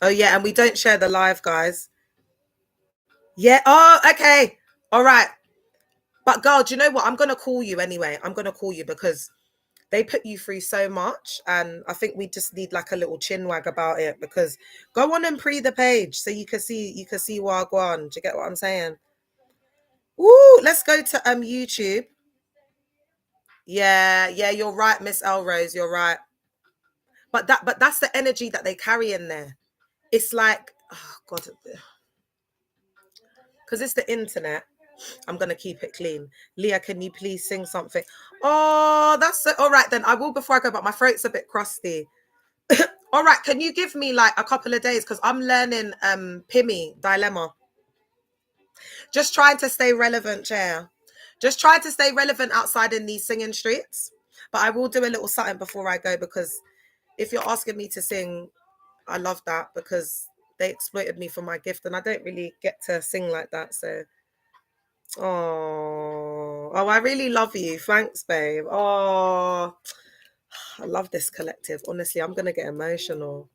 Oh, yeah. And we don't share the live, guys. Yeah. Oh, okay. All right. But girl, do you know what? I'm going to call you anyway. I'm going to call you because they put you through so much. And I think we just need like a little chin wag about it, because go on and pre the page so you can see Wagwan. Do you get what I'm saying? Woo, let's go to YouTube. Yeah, you're right, Miss Elrose, you're right. But that's the energy that they carry in there. It's like, oh God, because it's the internet. I'm gonna keep it clean. Leah, can you please sing something? Oh, that's so, all right then. I will before I go, but my throat's a bit crusty. All right, can you give me like a couple of days, because I'm learning Pimmy Dilemma. Just trying to stay relevant, Chair. Just trying to stay relevant outside in these singing streets. But I will do a little something before I go, because if you're asking me to sing, I love that, because they exploited me for my gift and I don't really get to sing like that. So, oh, I really love you. Thanks, babe. Oh, I love this collective. Honestly, I'm going to get emotional.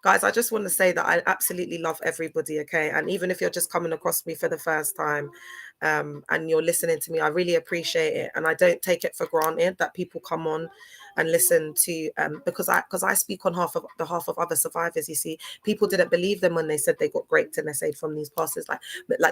Guys, I just want to say that I absolutely love everybody, okay? And even if you're just coming across me for the first time, and you're listening to me, I really appreciate it. And I don't take it for granted that people come on and listen to, because I speak on behalf of other survivors. You see, people didn't believe them when they said they got raped and they said from these pastors, like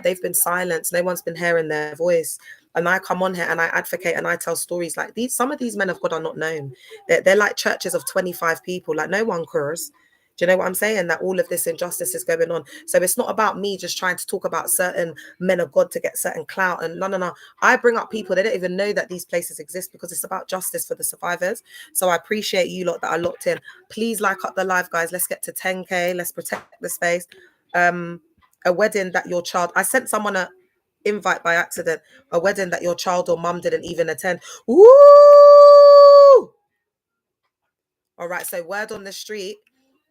they've been silenced. No one's been hearing their voice. And I come on here and I advocate and I tell stories like these. Some of these men of God are not known. They're like churches of 25 people. Like no one cares. Do you know what I'm saying? That all of this injustice is going on. So it's not about me just trying to talk about certain men of God to get certain clout. And no. I bring up people, they don't even know that these places exist, because it's about justice for the survivors. So I appreciate you lot that are locked in. Please like up the live, guys. Let's get to 10K. Let's protect the space. A wedding that your child... I sent someone a invite by accident. A wedding that your child or mum didn't even attend. Woo! All right. So word on the street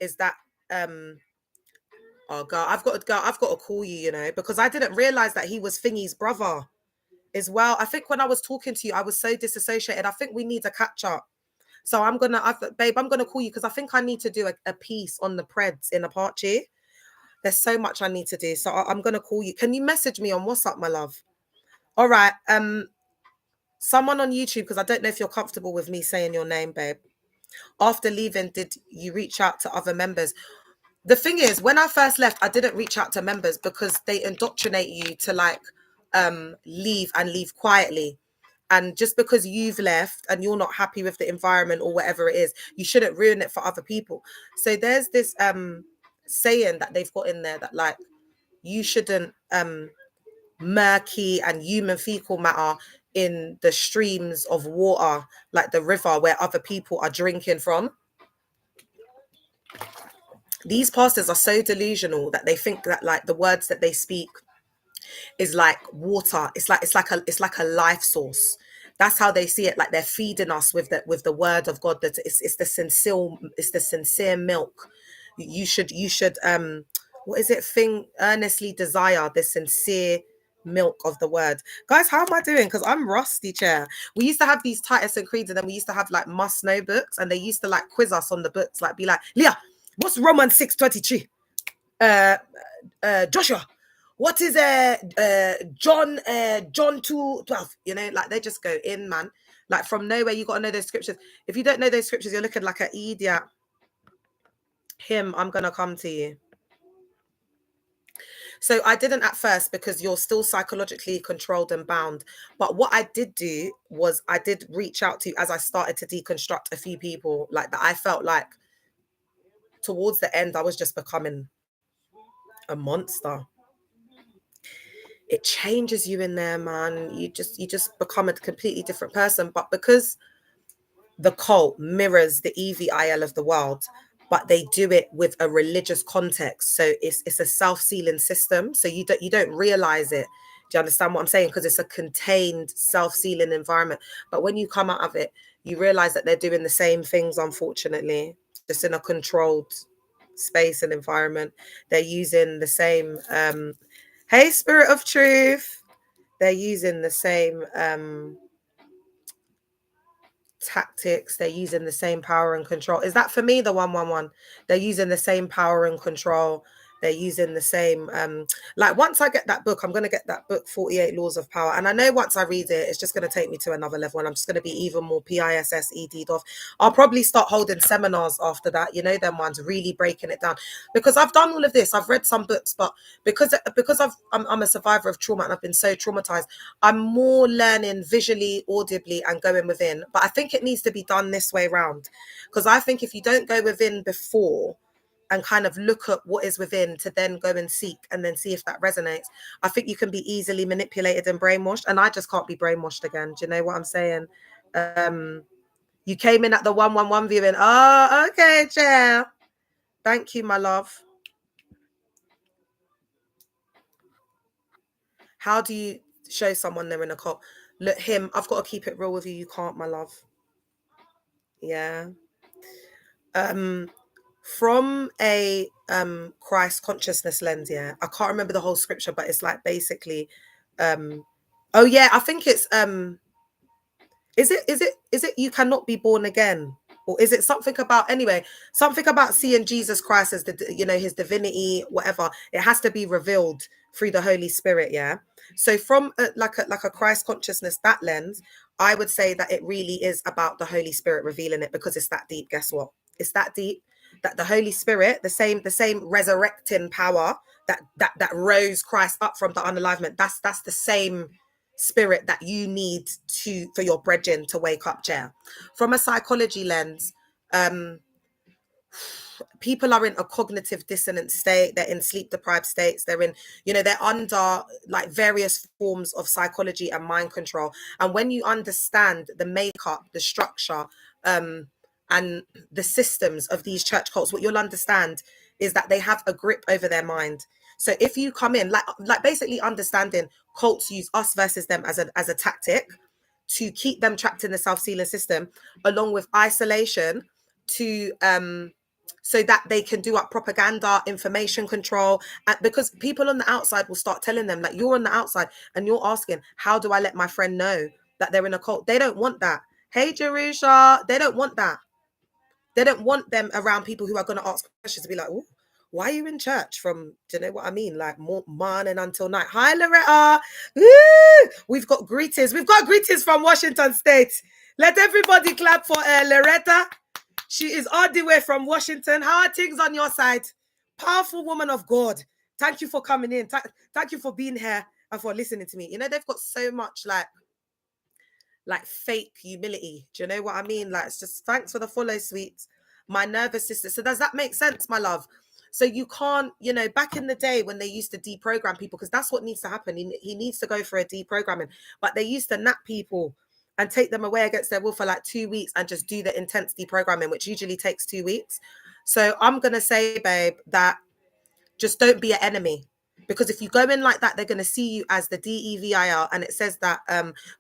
is that oh girl, I've got to call you, you know, because I didn't realize that he was Thingy's brother as well. I think when I was talking to you, I was so disassociated. I think we need a catch up. So I'm gonna call you, because I think I need to do a piece on the Preds in Apache. There's so much I need to do. So I'm gonna call you. Can you message me on WhatsApp, my love? All right. Someone on YouTube, because I don't know if you're comfortable with me saying your name, babe. After leaving, did you reach out to other members? The thing is, when I first left, I didn't reach out to members, because they indoctrinate you to like leave quietly. And just because you've left and you're not happy with the environment or whatever it is, you shouldn't ruin it for other people. So there's this saying that they've got in there that like you shouldn't murky and human fecal matter in the streams of water, like the river where other people are drinking from. These pastors are so delusional that they think that like the words that they speak is like water. It's like a life source. That's how they see it. Like they're feeding us with the word of God. That it's the sincere milk. You should what is it? Earnestly desire the sincere milk of the word. Guys, how am I doing? Because I'm rusty, chair. We used to have these Titus and Creeds, and then we used to have like must know books, and they used to like quiz us on the books, like be like, Leah, what's Romans 6:23? Joshua, what is John 2:12? You know, like they just go in, man. Like from nowhere, you got to know those scriptures. If you don't know those scriptures, you're looking like an idiot. I'm gonna come to you. So I didn't at first, because you're still psychologically controlled and bound. But what I did do was I did reach out to, as I started to deconstruct a few people like that. I felt like towards the end, I was just becoming a monster. It changes you in there, man. You just become a completely different person. But because the cult mirrors the EVIL of the world, but they do it with a religious context. So it's a self-sealing system. So you don't realize it. Do you understand what I'm saying? Because it's a contained self-sealing environment. But when you come out of it, you realize that they're doing the same things, unfortunately, just in a controlled space and environment. They're using the same hey, spirit of truth. They're using the same tactics. They're using the same power and control. Is that for me, the 111? They're using the same power and control. They're using the same like, once I get that book, I'm going to get that book, 48 Laws of Power, and I know once I read it, it's just going to take me to another level, and I'm just going to be even more PISSED'd off. I'll probably start holding seminars after that, you know, them ones, really breaking it down, because I've done all of this. I've read some books, but because I'm a survivor of trauma, and I've been so traumatized, I'm more learning visually, audibly, and going within. But I think it needs to be done this way round, because I think if you don't go within before and kind of look at what is within to then go and seek and then see if that resonates, I think you can be easily manipulated and brainwashed. And I just can't be brainwashed again. Do you know what I'm saying? You came in at the 111 viewing. Oh, okay, Chair. Thank you, my love. How do you show someone they're in a cult? Look, him, I've got to keep it real with you. You can't, my love. Yeah. From a Christ consciousness lens, yeah, I can't remember the whole scripture, but it's like basically oh yeah, I think it's is it you cannot be born again, or is it something about, anyway, something about seeing Jesus Christ as the, you know, his divinity, whatever. It has to be revealed through the Holy Spirit, yeah. So from like a Christ consciousness, that lens, I would say that it really is about the Holy Spirit revealing it, because it's that deep. Guess what? It's that deep that the Holy Spirit, the same resurrecting power that rose Christ up from the unalivement, that's the same spirit that you need to, for your brethren to wake up, chair. From a psychology lens, people are in a cognitive dissonant state. They're in sleep deprived states. They're in, you know, they're under like various forms of psychology and mind control. And when you understand the makeup, the structure, and the systems of these church cults, what you'll understand is that they have a grip over their mind. So if you come in, like basically understanding cults use us versus them as a tactic to keep them trapped in the self-sealing system, along with isolation to so that they can do up propaganda, information control. And because people on the outside will start telling them, like, you're on the outside and you're asking, how do I let my friend know that they're in a cult? They don't want that. Hey, Jerusha, they don't want that. They don't want them around people who are going to ask questions, to be like, oh, why are you in church from, do you know what I mean? Like morning until night. Hi, Loretta. Woo! We've got greetings. We've got greetings from Washington State. Let everybody clap for Loretta. She is all the way from Washington. How are things on your side? Powerful woman of God. Thank you for coming in. Thank you for being here and for listening to me. You know, they've got so much like fake humility. Do you know what I mean? Like, it's just, thanks for the follow, sweet. My nervous system. So does that make sense, my love? So you can't, you know, back in the day when they used to deprogram people, because that's what needs to happen. He needs to go for a deprogramming. But they used to nap people and take them away against their will for like 2 weeks and just do the intense deprogramming, which usually takes 2 weeks. So I'm going to say, babe, that just don't be an enemy. Because if you go in like that, they're going to see you as the DEVIL. And it says that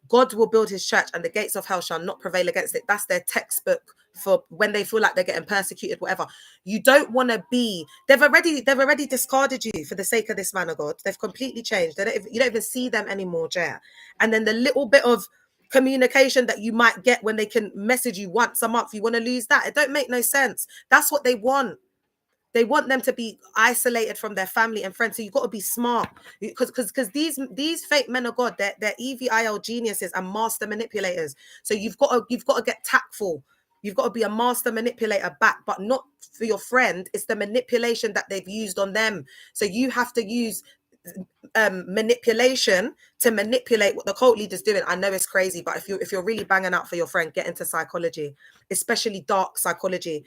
God will build his church and the gates of hell shall not prevail against it. That's their textbook for when they feel like they're getting persecuted, whatever. You don't want to be, they've already discarded you for the sake of this man of God. They've completely changed. You don't even see them anymore, Jaya. And then the little bit of communication that you might get when they can message you once a month, you want to lose that. It don't make no sense. That's what they want. They want them to be isolated from their family and friends. So you've got to be smart, because these fake men of God, they're EVIL geniuses and master manipulators. So you've got to get tactful. You've got to be a master manipulator back, but not for your friend. It's the manipulation that they've used on them. So you have to use manipulation to manipulate what the cult leader's doing. I know it's crazy, but if you're really banging out for your friend, get into psychology, especially dark psychology.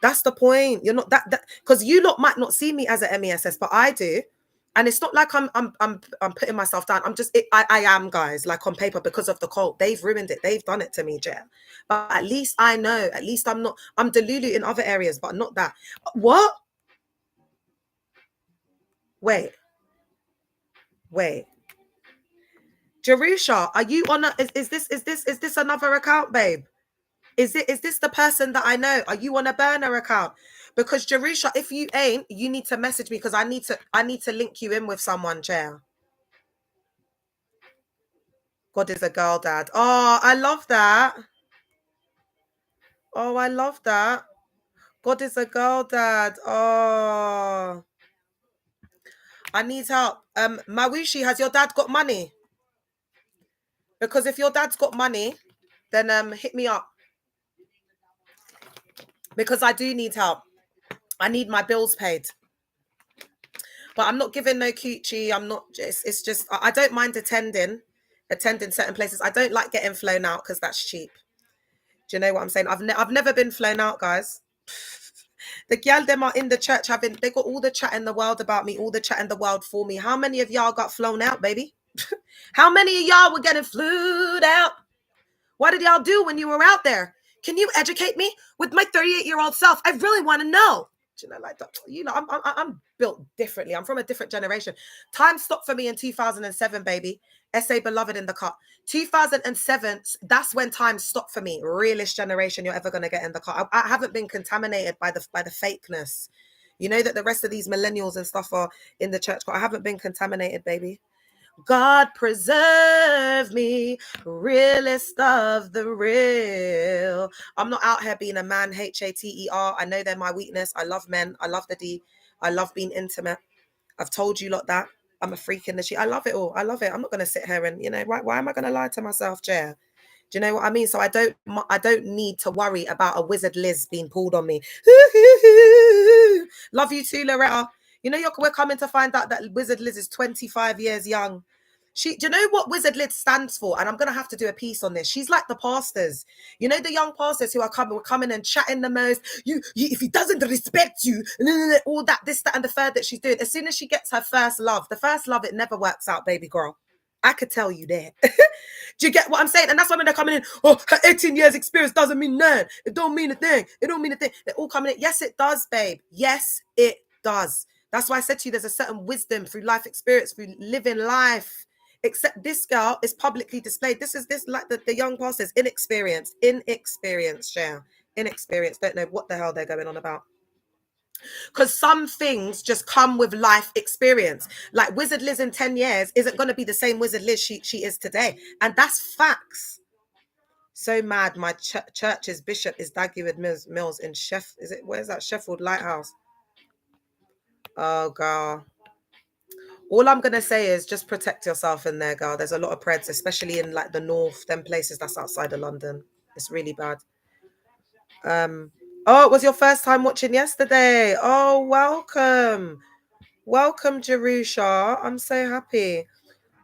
That's the point. You're not that because you lot might not see me as a MESS, but I do. And it's not like I'm putting myself down. I'm just I am, guys, like on paper, because of the cult. They've ruined it. They've done it to me, Jen. But at least I know. At least I'm delulu in other areas, but not that. What? Wait. Jerusha, are you on is this another account, babe? Is this the person that I know? Are you on a burner account? Because Jerusha, if you ain't, you need to message me because I need to link you in with someone, Chair. God is a girl, dad. Oh, I love that. Oh, I love that. God is a girl, dad. Oh, I need help. Mawishi, has your dad got money? Because if your dad's got money, then hit me up. Because I do need help. I need my bills paid. But I'm not giving no coochie. I'm not. It's just I don't mind attending certain places. I don't like getting flown out because that's cheap. Do you know what I'm saying? I've never been flown out, guys. The gal them are in the church they got all the chat in the world about me, all the chat in the world for me. How many of y'all got flown out, baby? How many of y'all were getting flew out? What did y'all do when you were out there? Can you educate me with my 38-year-old self? I really want to know. You know, like, I'm built differently. I'm from a different generation. Time stopped for me in 2007, baby. SA Beloved in the car. 2007, that's when time stopped for me. Realest generation you're ever going to get in the car. I haven't been contaminated by the fakeness. You know that the rest of these millennials and stuff are in the church car. I haven't been contaminated, baby. God preserve me, realest of the real. I'm not out here being a man, HATER. I know they're my weakness. I love men. I love the D. I love being intimate. I've told you lot that. I'm a freak in the sheet. I love it all. I love it. I'm not going to sit here and, why am I going to lie to myself, Jer? Do you know what I mean? So I don't need to worry about a wizard Liz being pulled on me. Love you too, Loretta. You know, we're coming to find out that Wizard Liz is 25 years young. Do you know what Wizard Liz stands for? And I'm going to have to do a piece on this. She's like the pastors. You know, the young pastors who are coming and chatting the most. If he doesn't respect you, all that, this, that, and the third that she's doing. As soon as she gets her first love, it never works out, baby girl. I could tell you that. Do you get what I'm saying? And that's why when they're coming in, oh, her 18 years experience doesn't mean none. It don't mean a thing. It don't mean a thing. They're all coming in. Yes, it does, babe. Yes, it does. That's why I said to you, there's a certain wisdom through life experience, through living life. Except this girl is publicly displayed. This like the young pastors, inexperienced, Share. Inexperienced, don't know what the hell they're going on about. Because some things just come with life experience. Like Wizard Liz in 10 years isn't going to be the same Wizard Liz she is today. And that's facts. So mad. My church's bishop is Dagwood Mills in where's that? Sheffield Lighthouse. Oh, girl. All I'm going to say is just protect yourself in there, girl. There's a lot of preds, especially in like the north, them places that's outside of London. It's really bad. Oh, it was your first time watching yesterday. Oh, welcome. Welcome, Jerusha. I'm so happy.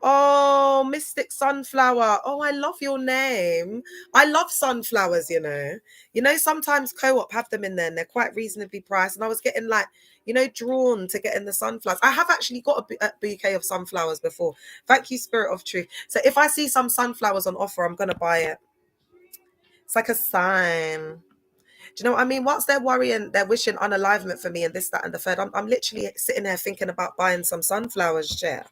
Oh, Mystic Sunflower. Oh, I love your name. I love sunflowers, you know. You know, sometimes Co-op have them in there and they're quite reasonably priced. And I was getting like, drawn to getting the sunflowers. I have actually got a bouquet of sunflowers before. Thank you, Spirit of Truth. So if I see some sunflowers on offer, I'm going to buy it. It's like a sign. Do you know what I mean? Whilst they're worrying, they're wishing unalivement for me and this, that, and the third, I'm literally sitting there thinking about buying some sunflowers, Chair.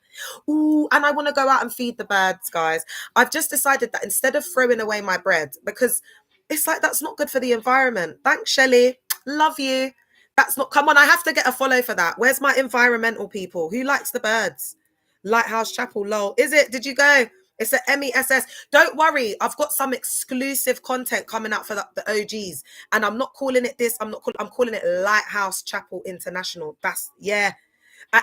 Ooh, and I want to go out and feed the birds, guys. I've just decided that instead of throwing away my bread, because it's like, that's not good for the environment. Thanks, Shelley. Love you. That's not, come on, I have to get a follow for that. Where's my environmental people? Who likes the birds? Lighthouse Chapel, lol. Is it? Did you go? It's an MESS. Don't worry. I've got some exclusive content coming out for the OGs. And I'm not calling it this. I'm calling it Lighthouse Chapel International. Yeah.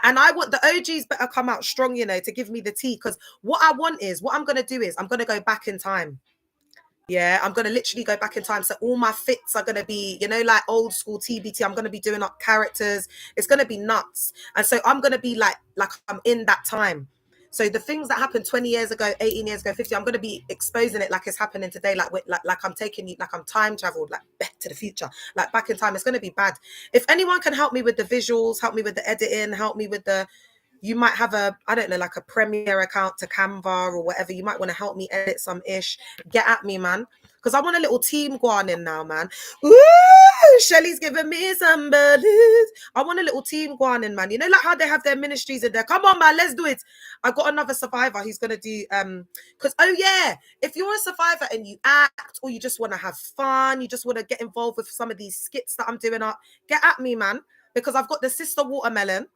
And I want the OGs better come out strong, to give me the tea. Because what I'm going to do is I'm going to go back in time. Yeah, I'm going to literally go back in time. So all my fits are going to be, like old school TBT. I'm going to be doing up characters. It's going to be nuts. And so I'm going to be like I'm in that time. So the things that happened 20 years ago, 18 years ago, 50, I'm going to be exposing it like it's happening today, like I'm taking you, like I'm time traveled, like back to the future, like back in time. It's going to be bad. If anyone can help me with the visuals, help me with the editing, help me with the, you might have a, I don't know, like a Premiere account to Canva or whatever. You might want to help me edit some ish. Get at me, man. Because I want a little team going in now, man. Ooh, Shelly's giving me some balloons. I want a little team going in, man. You know, like how they have their ministries in there. Come on, man, let's do it. I got another survivor who's gonna do because oh yeah, if you're a survivor and you act or you just want to have fun, you just want to get involved with some of these skits that I'm doing up, get at me, man. Because I've got the Sister Watermelon.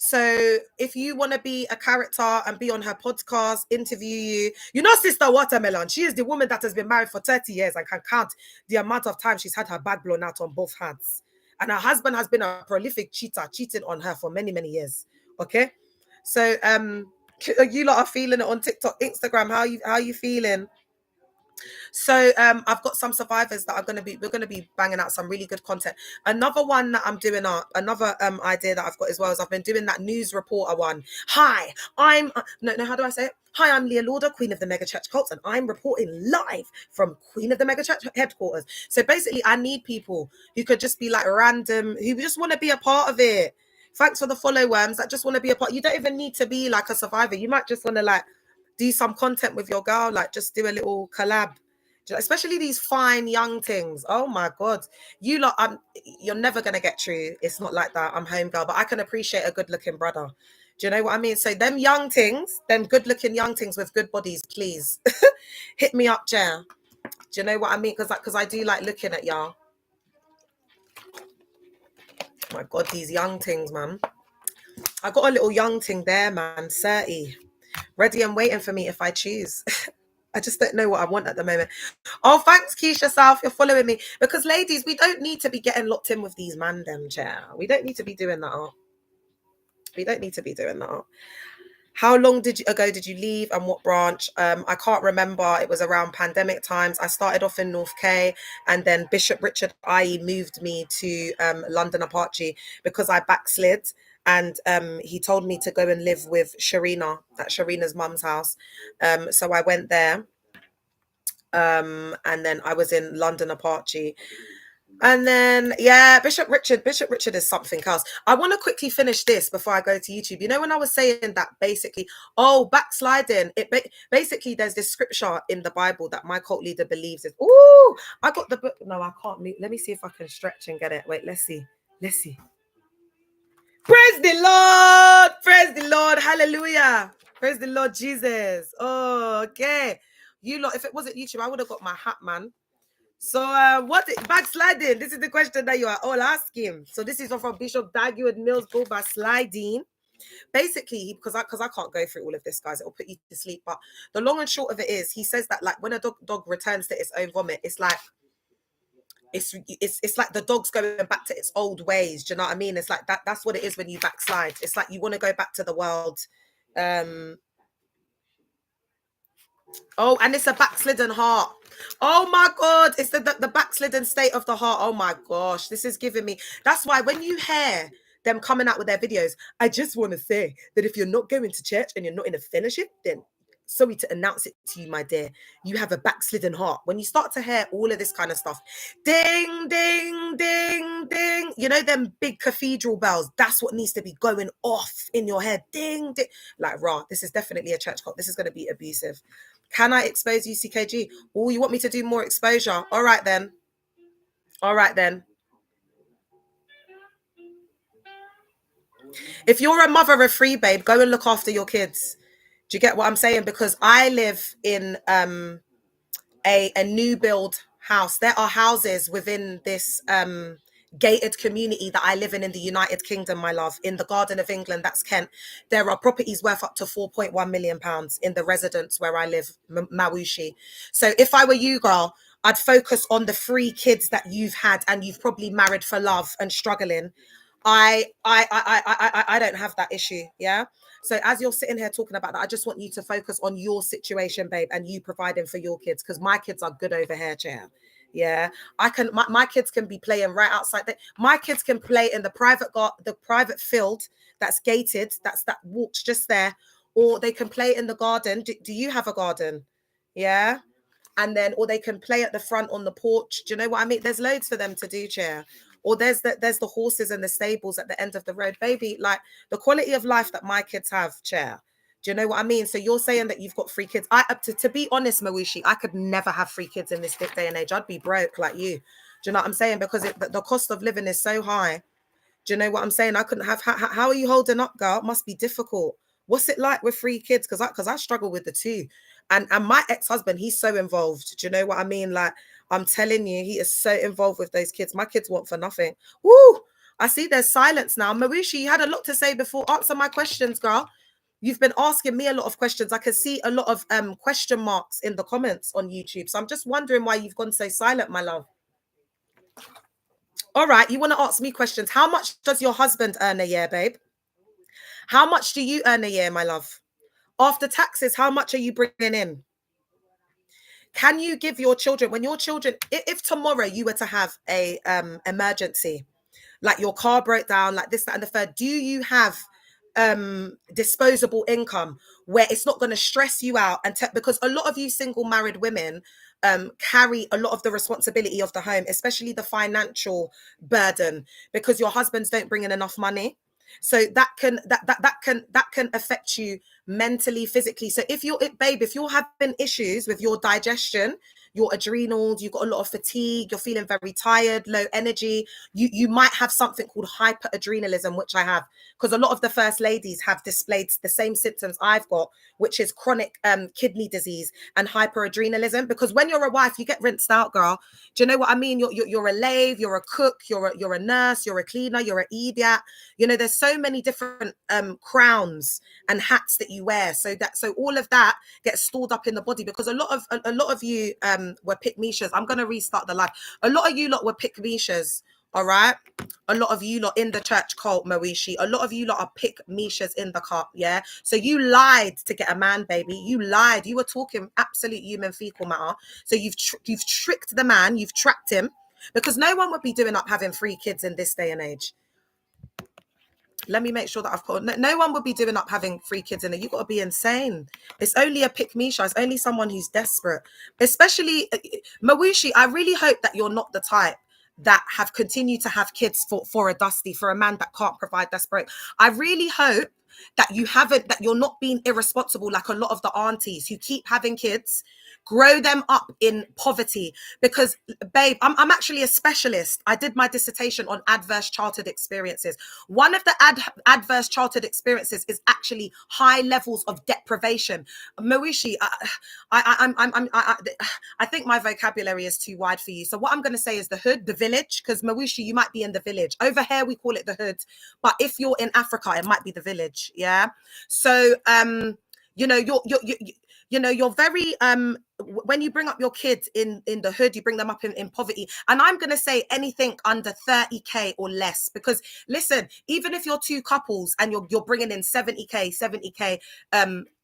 So if you want to be a character and be on her podcast, interview you, you know, Sister Watermelon, she is the woman that has been married for 30 years and can count the amount of time she's had her bag blown out on both hands. And her husband has been a prolific cheater, cheating on her for many, many years. Okay. So you lot are feeling it on TikTok, Instagram. How you feeling? So I've got some survivors that we're gonna be banging out some really good content. Another one that I'm doing another idea that I've got as well is I've been doing that news reporter one. Hi, I'm no, how do I say it? Hi, I'm Leah Lauder, Queen of the Mega Church Cults, and I'm reporting live from Queen of the Mega Church headquarters. So basically, I need people who could just be like random, who just want to be a part of it. Thanks for the follow worms that just want to be a part. You don't even need to be like a survivor. You might just want to like do some content with your girl, like just do a little collab. Especially these fine young things. Oh my God. You lot, you're never going to get through. It's not like that. I'm home girl, but I can appreciate a good looking brother. Do you know what I mean? So them young things, them good looking young things with good bodies, please hit me up, Jer. Do you know what I mean? Because I do like looking at y'all. My God, these young things, man. I got a little young thing there, man. 30. Ready and waiting for me if I choose. I just don't know what I want at the moment. Oh, thanks, Keisha South. You're following me. Because, ladies, we don't need to be getting locked in with these man them, chair. We don't need to be doing that. We don't need to be doing that. How long ago did you leave and what branch? I can't remember. It was around pandemic times. I started off in North K and then Bishop Richard IE moved me to London Apache because I backslid. And he told me to go and live with Sharina at Sharina's mum's house. So I went there. And then I was in London Apache. And then, yeah, Bishop Richard is something else. I want to quickly finish this before I go to YouTube. You know, when I was saying that basically, backsliding, basically there's this scripture in the Bible that my cult leader believes is, I got the book. No, I can't. Let me see if I can stretch and get it. Wait, let's see. Praise the Lord, hallelujah. Praise the Lord Jesus. Oh, okay. You lot, if it wasn't YouTube, I would have got my hat, man. So backsliding? This is the question that you are all asking. So this is from Bishop Dagwood Mills, go backsliding. Basically, because I can't go through all of this, guys, it'll put you to sleep. But the long and short of it is, he says that like when a dog returns to its own vomit, it's like it's like the dog's going back to its old ways. Do you know what I mean? It's like that's what it is when you backslide. It's like you want to go back to the world. And it's a backslidden heart. Oh my God, it's the backslidden state of the heart. Oh my gosh, this is giving me. That's why when you hear them coming out with their videos, I just want to say that if you're not going to church and you're not in a fellowship, then sorry to announce it to you, my dear, you have a backslidden heart. When you start to hear all of this kind of stuff, ding, ding, ding, ding, you know, them big cathedral bells, that's what needs to be going off in your head. Ding, ding. Like, rah, this is definitely a church cult. This is going to be abusive. Can I expose UCKG? Oh, you want me to do more exposure? All right, then. If you're a mother of three, babe, go and look after your kids. Do you get what I'm saying? Because I live in a new build house. There are houses within this gated community that I live in the United Kingdom, my love, in the Garden of England, that's Kent. There are properties worth up to £4.1 million in the residence where I live, Mawushi. So if I were you, girl, I'd focus on the 3 kids that you've had and you've probably married for love and struggling. I don't have that issue. Yeah. So as you're sitting here talking about that, I just want you to focus on your situation, babe, and you providing for your kids, because my kids are good over here, chair. Yeah, my kids can be playing right outside. My kids can play in the private field that's gated, that walks just there, or they can play in the garden. Do you have a garden? Yeah. And then, or they can play at the front on the porch. Do you know what I mean? There's loads for them to do, Chair. Or there's the horses and the stables at the end of the road, baby. Like the quality of life that my kids have, Chair. Do you know what I mean? So you're saying that you've got 3 kids. To be honest, Mawishi, I could never have 3 kids in this day and age. I'd be broke like you. Do you know what I'm saying? Because the cost of living is so high. Do you know what I'm saying? I couldn't have. How are you holding up, girl? It must be difficult. What's it like with 3 kids? Because I struggle with the 2, and my ex-husband, he's so involved. Do you know what I mean? Like I'm telling you, he is so involved with those kids. My kids want for nothing. Woo! I see there's silence now. Mawishi, you had a lot to say before. Answer my questions, girl. You've been asking me a lot of questions. I can see a lot of question marks in the comments on YouTube. So I'm just wondering why you've gone so silent, my love. All right, you want to ask me questions. How much does your husband earn a year, babe? How much do you earn a year, my love? After taxes, how much are you bringing in? Can you give your children, when your children, if tomorrow you were to have a emergency, like your car broke down, like this, that, and the third, do you have disposable income where it's not going to stress you out? And because a lot of you single married women carry a lot of the responsibility of the home, especially the financial burden, because your husbands don't bring in enough money. So that can affect you mentally, physically. So if you're having issues with your digestion, your adrenals, you've got a lot of fatigue, you're feeling very tired, low energy, you might have something called hyperadrenalism, which I have, because a lot of the first ladies have displayed the same symptoms I've got, which is chronic kidney disease and hyperadrenalism. Because when you're a wife, you get rinsed out, girl. Do you know what I mean? You're a lave, you're a cook, you're a nurse, you're a cleaner, you're an idiot. You know, there's so many different crowns and hats that you wear, so all of that gets stored up in the body. Because a lot of you were pick-mishas. I'm gonna restart the live. A lot of you lot were pick-mishas. All right, a lot of you lot in the church cult, Mawishi. A lot of you lot are pick-mishas in the cult. Yeah, so you lied to get a man, baby. You lied. You were talking absolute human fecal matter. So you've tricked the man. You've trapped him, because no one would be doing up having 3 kids in this day and age. Let me make sure that I've called. No one would be doing up having 3 kids in it. You've got to be insane. It's only a pick-me-shot. It's only someone who's desperate. Especially, Mawishi, I really hope that you're not the type that have continued to have kids for a dusty, for a man that can't provide that's broke. I really hope that you're not being irresponsible like a lot of the aunties who keep having kids, grow them up in poverty. Because, babe, I'm actually a specialist. I did my dissertation on adverse childhood experiences. One of the adverse childhood experiences is actually high levels of deprivation. Mawishi, I think my vocabulary is too wide for you. So what I'm going to say is the hood, the village, because Mawishi, you might be in the village. Over here, we call it the hood. But if you're in Africa, it might be the village. Yeah. So, you're very when you bring up your kids in the hood, you bring them up in poverty. And I'm going to say anything under 30k or less, because listen, even if you're 2 couples and you're bringing in 70k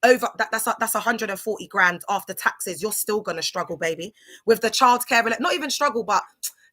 over that's 140 grand after taxes, you're still going to struggle, baby, with the childcare. Not even struggle, but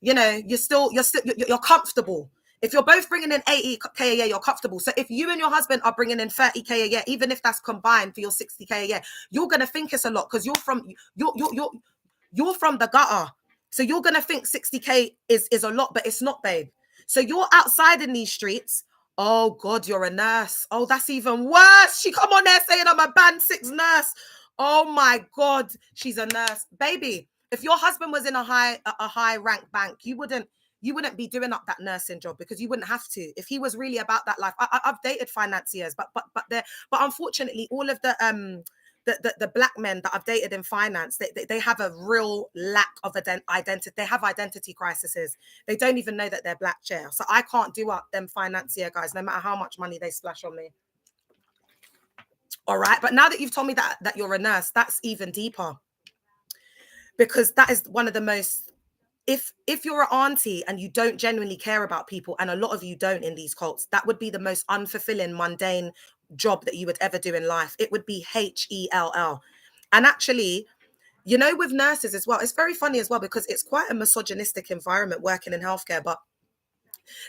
you're comfortable. If you're both bringing in 80k a year, you're comfortable. So if you and your husband are bringing in 30k a year, even if that's combined for your 60k a year, you're gonna think it's a lot, because you're from the gutter. So you're gonna think 60k is a lot, but it's not, babe. So you're outside in these streets. Oh God, you're a nurse. Oh, that's even worse. She come on there saying I'm a band 6 nurse. Oh my God, she's a nurse, baby. If your husband was in a high rank bank, you wouldn't be doing up that nursing job, because you wouldn't have to. If he was really about that life, I've dated financiers, but unfortunately, all of the black men that I've dated in finance, they have a real lack of identity. They have identity crises. They don't even know that they're black, chair. So I can't do up them financier guys, no matter how much money they splash on me. All right, but now that you've told me that you're a nurse, that's even deeper, because that is one of the most. If you're an auntie and you don't genuinely care about people, and a lot of you don't in these cults, that would be the most unfulfilling, mundane job that you would ever do in life. It would be HELL. And actually, with nurses as well, it's very funny as well, because it's quite a misogynistic environment working in healthcare. But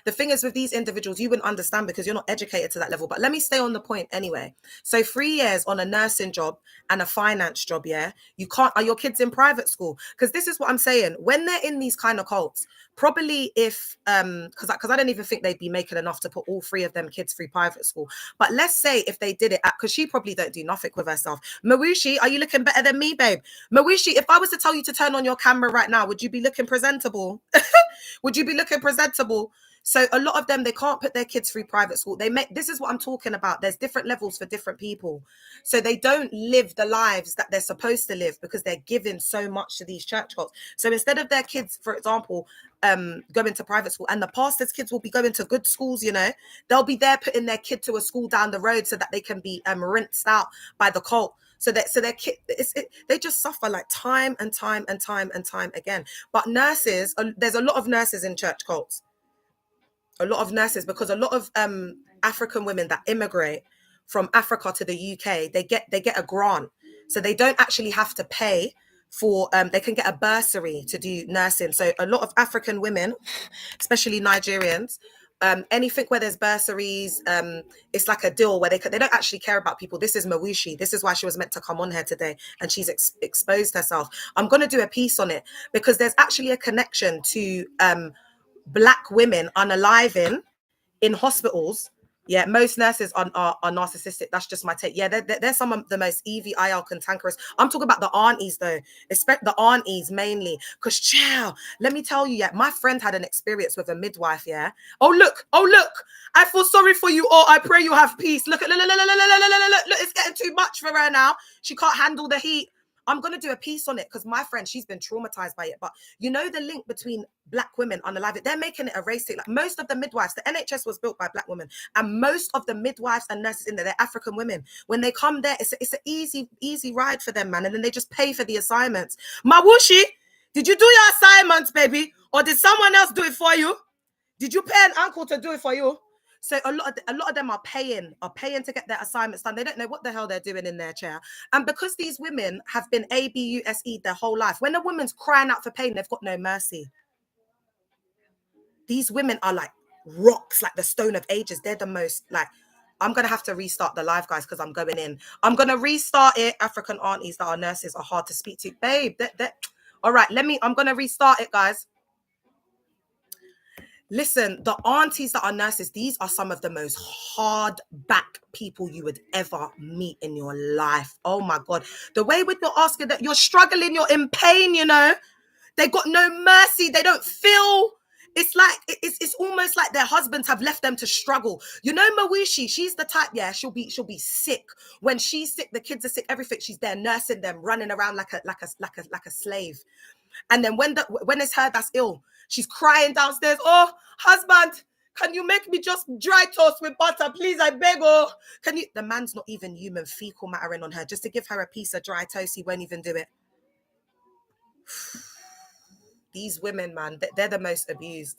The thing is with these individuals, you wouldn't understand because you're not educated to that level. But let me stay on the point anyway. So 3 years on a nursing job and a finance job, yeah, you can't. Are your kids in private school? Because this is what I'm saying. When they're in these kind of cults, probably if because I don't even think they'd be making enough to put all 3 of them kids through private school. But let's say if they did it, because she probably don't do nothing with herself. Mawushi, are you looking better than me, babe? Mawushi, if I was to tell you to turn on your camera right now, would you be looking presentable? Would you be looking presentable? So a lot of them, they can't put their kids through private school. This is what I'm talking about. There's different levels for different people. So they don't live the lives that they're supposed to live because they're giving so much to these church cults. So instead of their kids, for example, going to private school, and the pastor's kids will be going to good schools, you know, they'll be there putting their kid to a school down the road so that they can be rinsed out by the cult. So their kid, they just suffer like time and time and time and time again. But nurses, there's a lot of nurses in church cults. A lot of nurses, because a lot of African women that immigrate from Africa to the UK, they get a grant, so they don't actually have to pay for. They can get a bursary to do nursing. So a lot of African women, especially Nigerians, anything where there's bursaries, it's like a deal where they don't actually care about people. This is Mawushi. This is why she was meant to come on here today, and she's exposed herself. I'm going to do a piece on it because there's actually a connection to Black women unaliving in hospitals. Yeah, most nurses are narcissistic. That's just my take. Yeah, they're some of the most EVIL cantankerous. I'm talking about the aunties though. Expect the aunties mainly. Because child, let me tell you, yeah, my friend had an experience with a midwife, yeah. Oh look, I feel sorry for you all. I pray you have peace. Look, it's getting too much for her now. She can't handle the heat. I'm going to do a piece on it because my friend, she's been traumatized by it. But you know the link between Black women unalive, they're making it a race thing. Like most of the midwives, the NHS was built by Black women, and most of the midwives and nurses in there, they're African women. When they come there, it's an easy ride for them, man. And then they just pay for the assignments. Mawushi, did you do your assignments, baby? Or did someone else do it for you? Did you pay an uncle to do it for you? So a lot of them are paying to get their assignments done. They don't know what the hell they're doing in their chair. And because these women have been ABUSE their whole life, when a woman's crying out for pain, they've got no mercy. These women are like rocks, like the stone of ages. They're the most like, I'm going to have to restart the live, guys, because I'm going in. I'm going to restart it. African aunties that are nurses are hard to speak to. Babe, all right, I'm going to restart it, guys. Listen, the aunties that are nurses, these are some of the most hard back people you would ever meet in your life. Oh my God. The way with your asking that you're struggling, you're in pain, you know, they got no mercy. They don't feel. It's like, it's almost like their husbands have left them to struggle. You know, Mawushi, she's the type, yeah, she'll be sick. When she's sick, the kids are sick, everything, she's there nursing them, running around like a slave. And then when it's her that's ill, she's crying downstairs. Oh, husband, can you make me just dry toast with butter, please? I beg. Oh, can you? The man's not even human, fecal mattering on her. Just to give her a piece of dry toast, he won't even do it. These women, man, they're the most abused.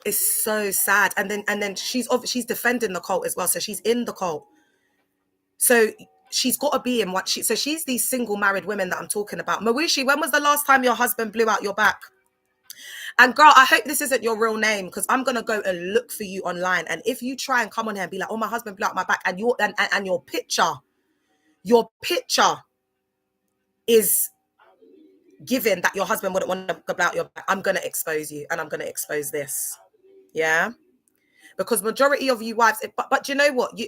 It's so sad. And then she's defending the cult as well. So she's in the cult. So she's got to be in what so she's these single married women that I'm talking about. Mawushi, when was the last time your husband blew out your back? And girl, I hope this isn't your real name because I'm gonna go and look for you online. And if you try and come on here and be like, oh, my husband blew out my back, and your picture is given that your husband wouldn't want to blow out your back, I'm gonna expose you, and I'm gonna expose this. Yeah, because majority of you wives, but you know what,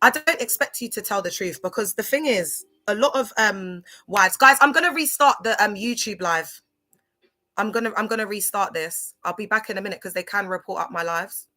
I don't expect you to tell the truth because the thing is, a lot of wives, guys, I'm gonna restart the YouTube live. I'm gonna restart this. I'll be back in a minute because they can report up my lives.